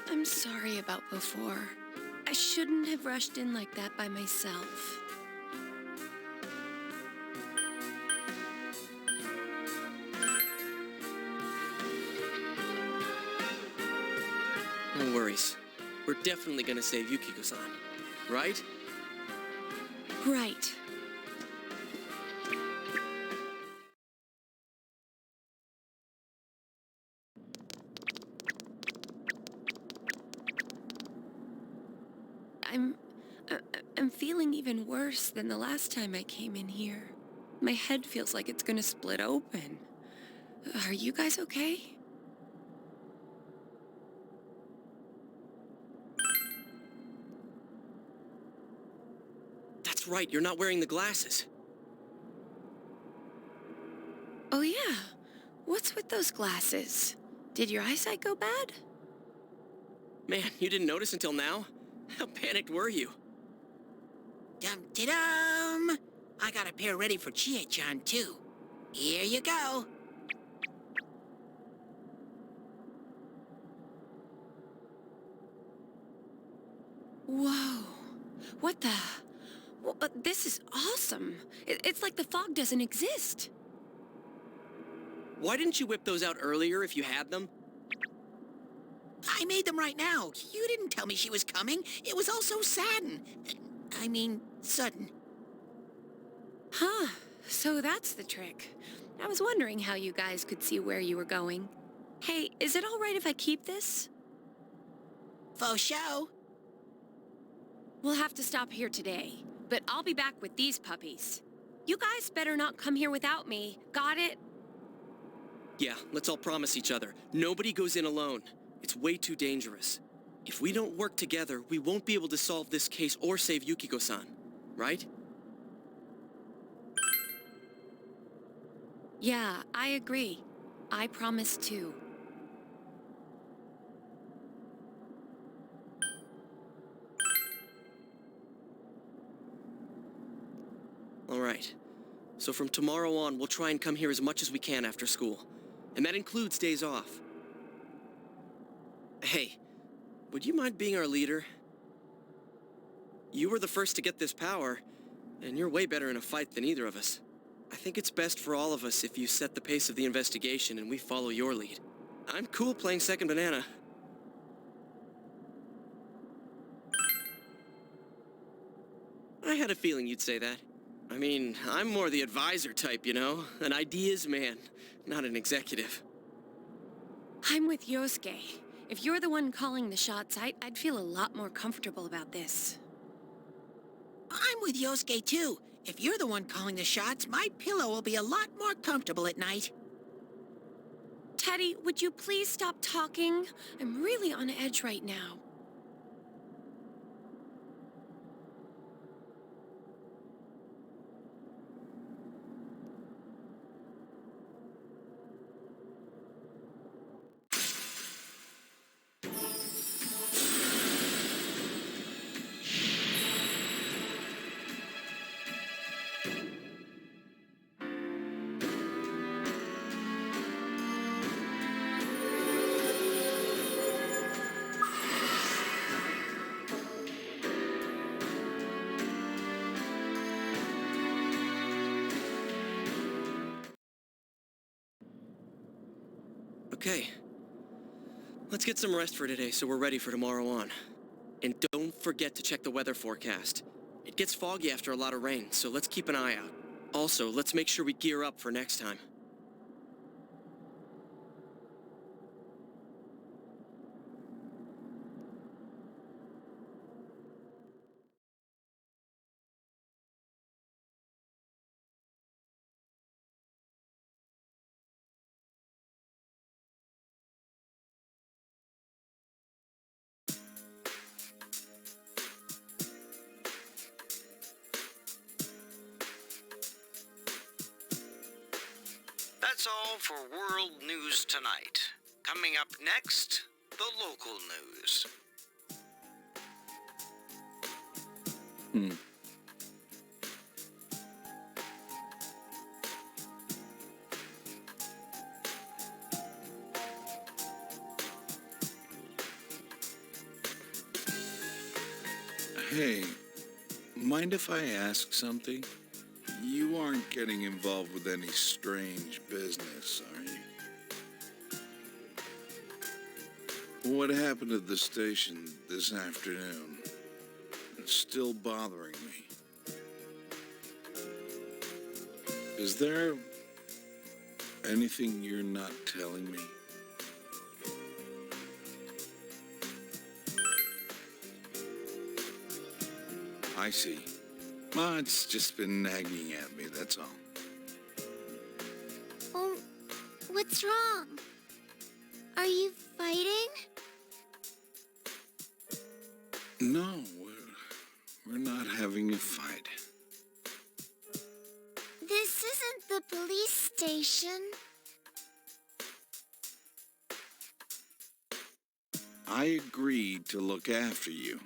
I'm sorry about before. I shouldn't have rushed in like that by myself. No worries. We're definitely gonna save Yukiko-san, right? Right. I'm feeling even worse than the last time I came in here. My head feels like it's gonna split open. Are you guys okay? That's right, you're not wearing the glasses. Oh yeah. What's with those glasses? Did your eyesight go bad? Man, you didn't notice until now? How panicked were you? Dum-de-dum! I got a pair ready for Chie-chan, too. Here you go. Whoa. What the... Well, this is awesome. It's like the fog doesn't exist. Why didn't you whip those out earlier if you had them? I made them right now. You didn't tell me she was coming. It was all so sudden. Sudden. Huh. So that's the trick. I was wondering how you guys could see where you were going. Hey, is it all right if I keep this? Faux show. We'll have to stop here today, but I'll be back with these puppies. You guys better not come here without me. Got it? Yeah, let's all promise each other. Nobody goes in alone. It's way too dangerous. If we don't work together, we won't be able to solve this case or save Yukiko-san. Right? Yeah, I agree. I promise too. All right. So from tomorrow on, we'll try and come here as much as we can after school. And that includes days off. Hey, would you mind being our leader? You were the first to get this power, and you're way better in a fight than either of us. I think it's best for all of us if you set the pace of the investigation and we follow your lead. I'm cool playing second banana. I had a feeling you'd say that. I mean, I'm more the advisor type, you know? An ideas man, not an executive. I'm with Yosuke. If you're the one calling the shots, I'd feel a lot more comfortable about this. I'm with Yosuke, too. If you're the one calling the shots, my pillow will be a lot more comfortable at night. Teddy, would you please stop talking? I'm really on edge right now. Okay. Let's get some rest for today so we're ready for tomorrow on. And don't forget to check the weather forecast. It gets foggy after a lot of rain, so let's keep an eye out. Also, let's make sure we gear up for next time. That's all for World News Tonight. Coming up next, the local news. Hey, mind if I ask something? You aren't getting involved with any strange business, are you? What happened at the station this afternoon? It's still bothering me. Is there anything you're not telling me? I see. Well, it's just been nagging at me, that's all. Oh, what's wrong? Are you fighting? No, we're not having a fight. This isn't the police station. I agreed to look after you.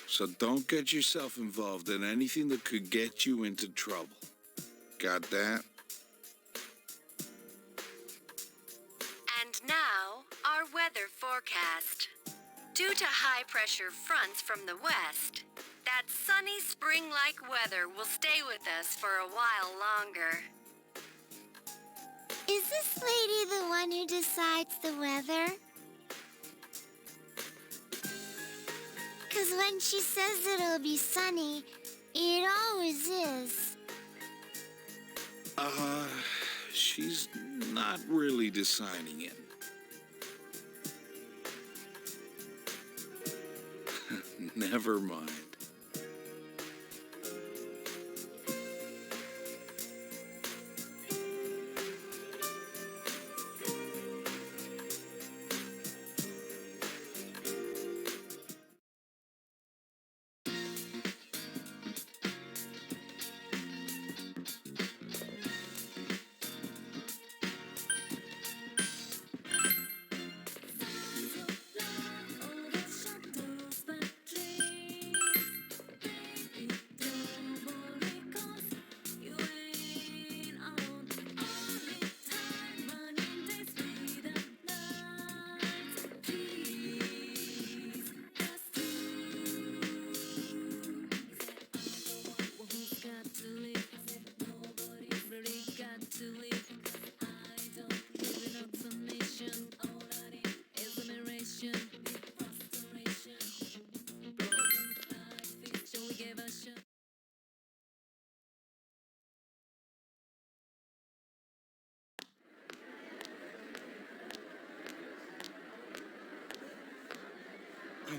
So don't get yourself involved in anything that could get you into trouble. Got that? And now, our weather forecast. Due to high-pressure fronts from the west, that sunny spring-like weather will stay with us for a while longer. Is this lady the one who decides the weather? 'Cause when she says it'll be sunny, it always is. She's not really deciding it. Never mind.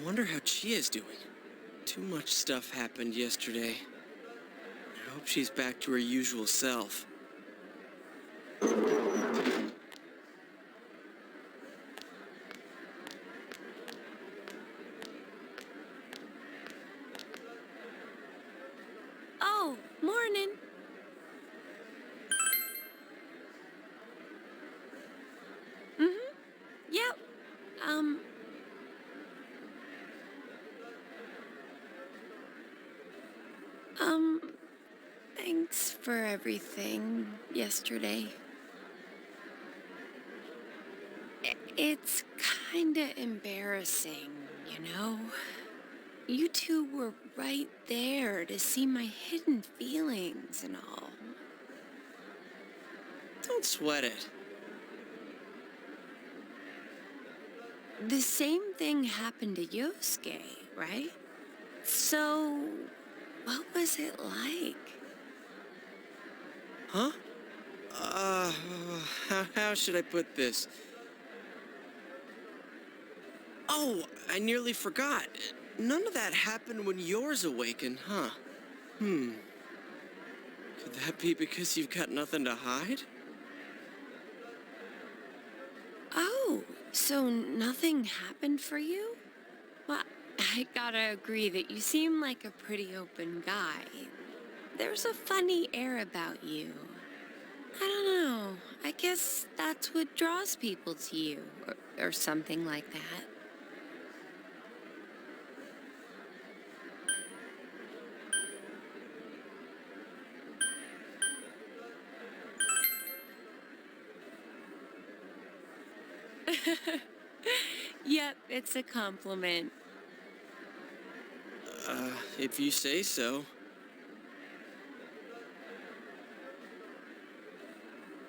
wonder how Chia's doing. Too much stuff happened yesterday. I hope she's back to her usual self. Oh, morning. Yep. Thanks for everything yesterday. It's kinda embarrassing, you know? You two were right there to see my hidden feelings and all. Don't sweat it. The same thing happened to Yosuke, right? So, what was it like? Huh? How should I put this? Oh, I nearly forgot. None of that happened when yours awakened, huh? Could that be because you've got nothing to hide? Oh, so nothing happened for you? Well, I gotta agree that you seem like a pretty open guy. There's a funny air about you. I don't know. I guess that's what draws people to you, or something like that. Yep, it's a compliment. If you say so.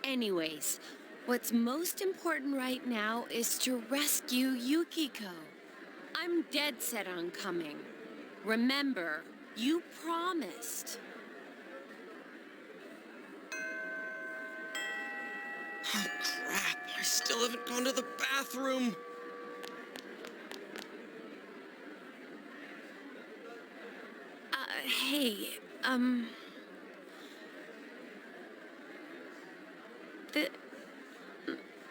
Anyways, what's most important right now is to rescue Yukiko. I'm dead set on coming. Remember, you promised. Oh, crap. I still haven't gone to the bathroom. Hey,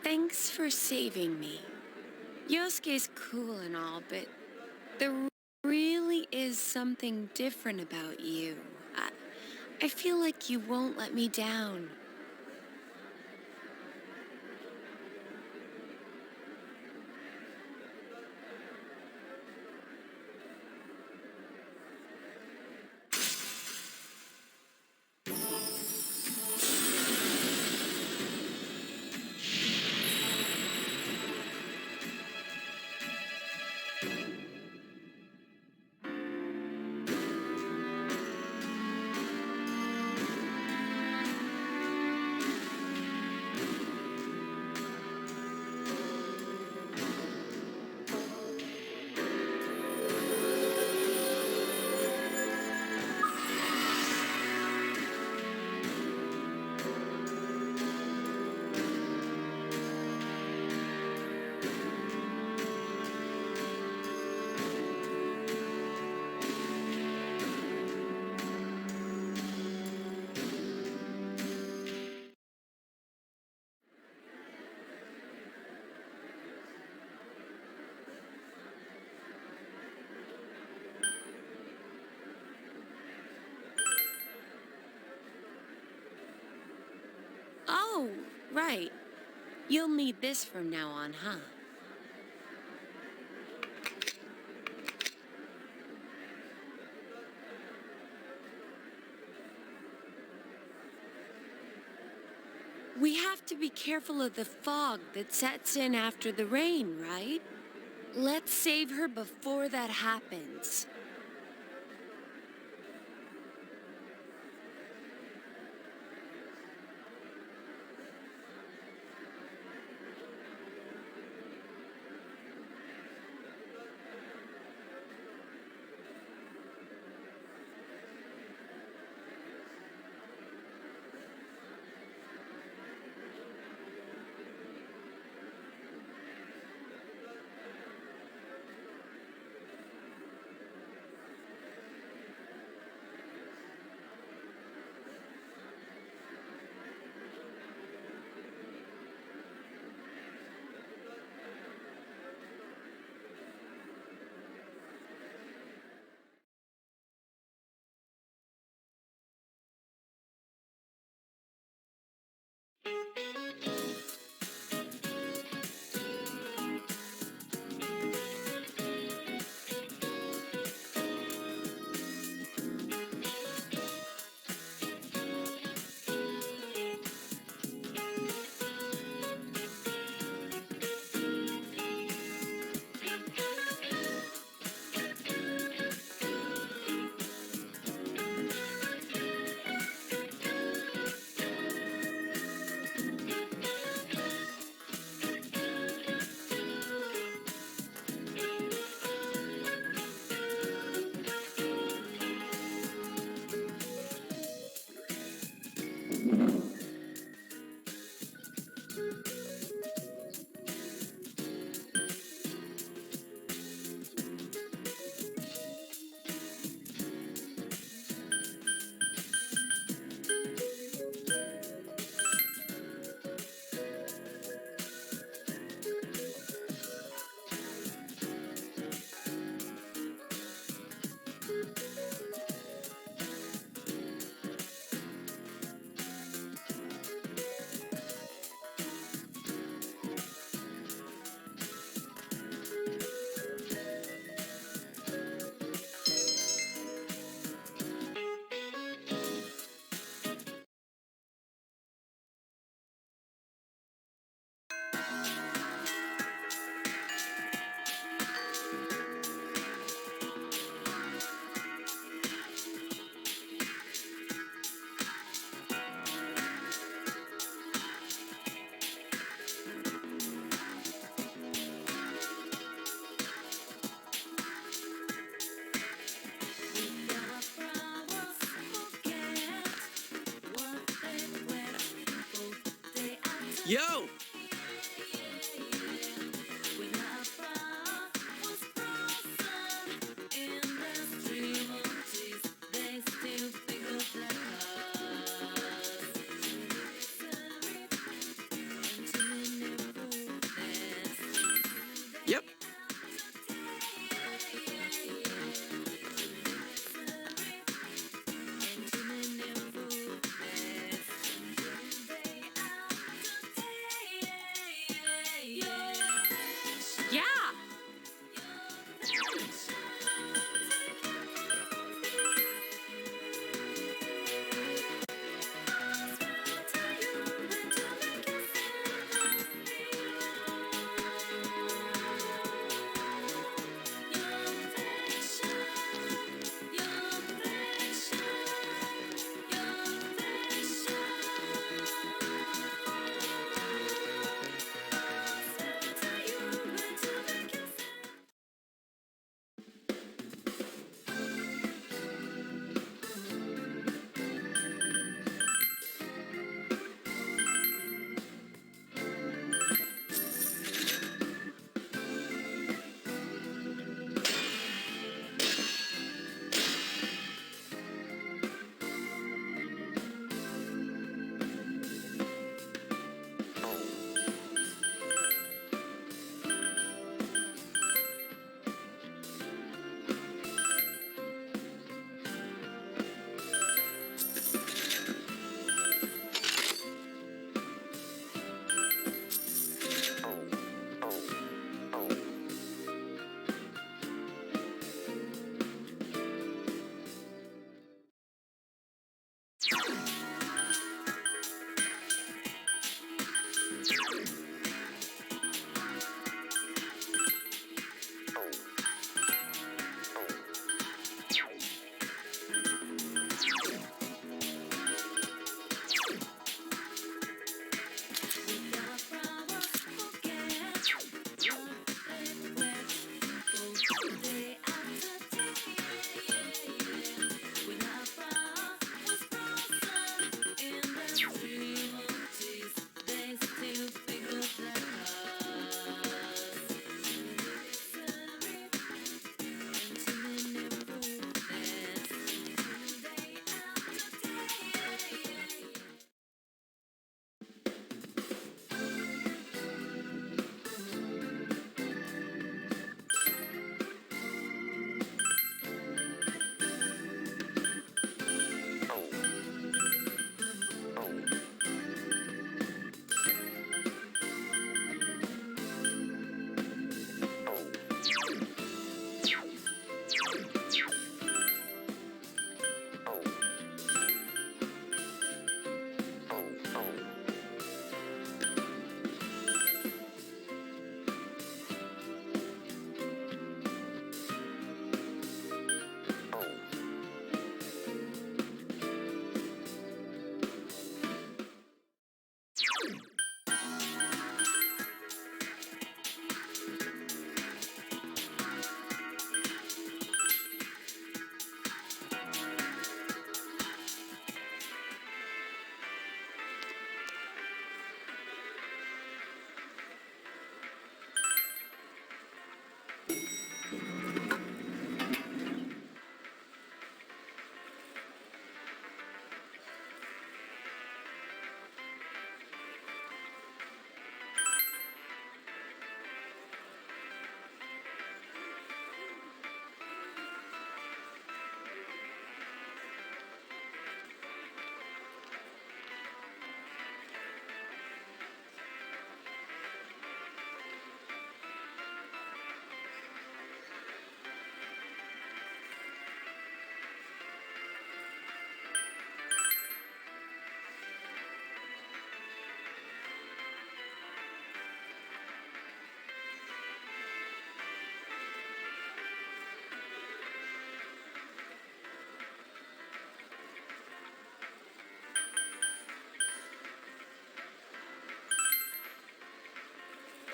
thanks for saving me. Yosuke's cool and all, but there really is something different about you. I feel like you won't let me down. Oh, right. You'll need this from now on, huh? We have to be careful of the fog that sets in after the rain, right? Let's save her before that happens. Yo! Yep. Yeah!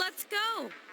Let's go!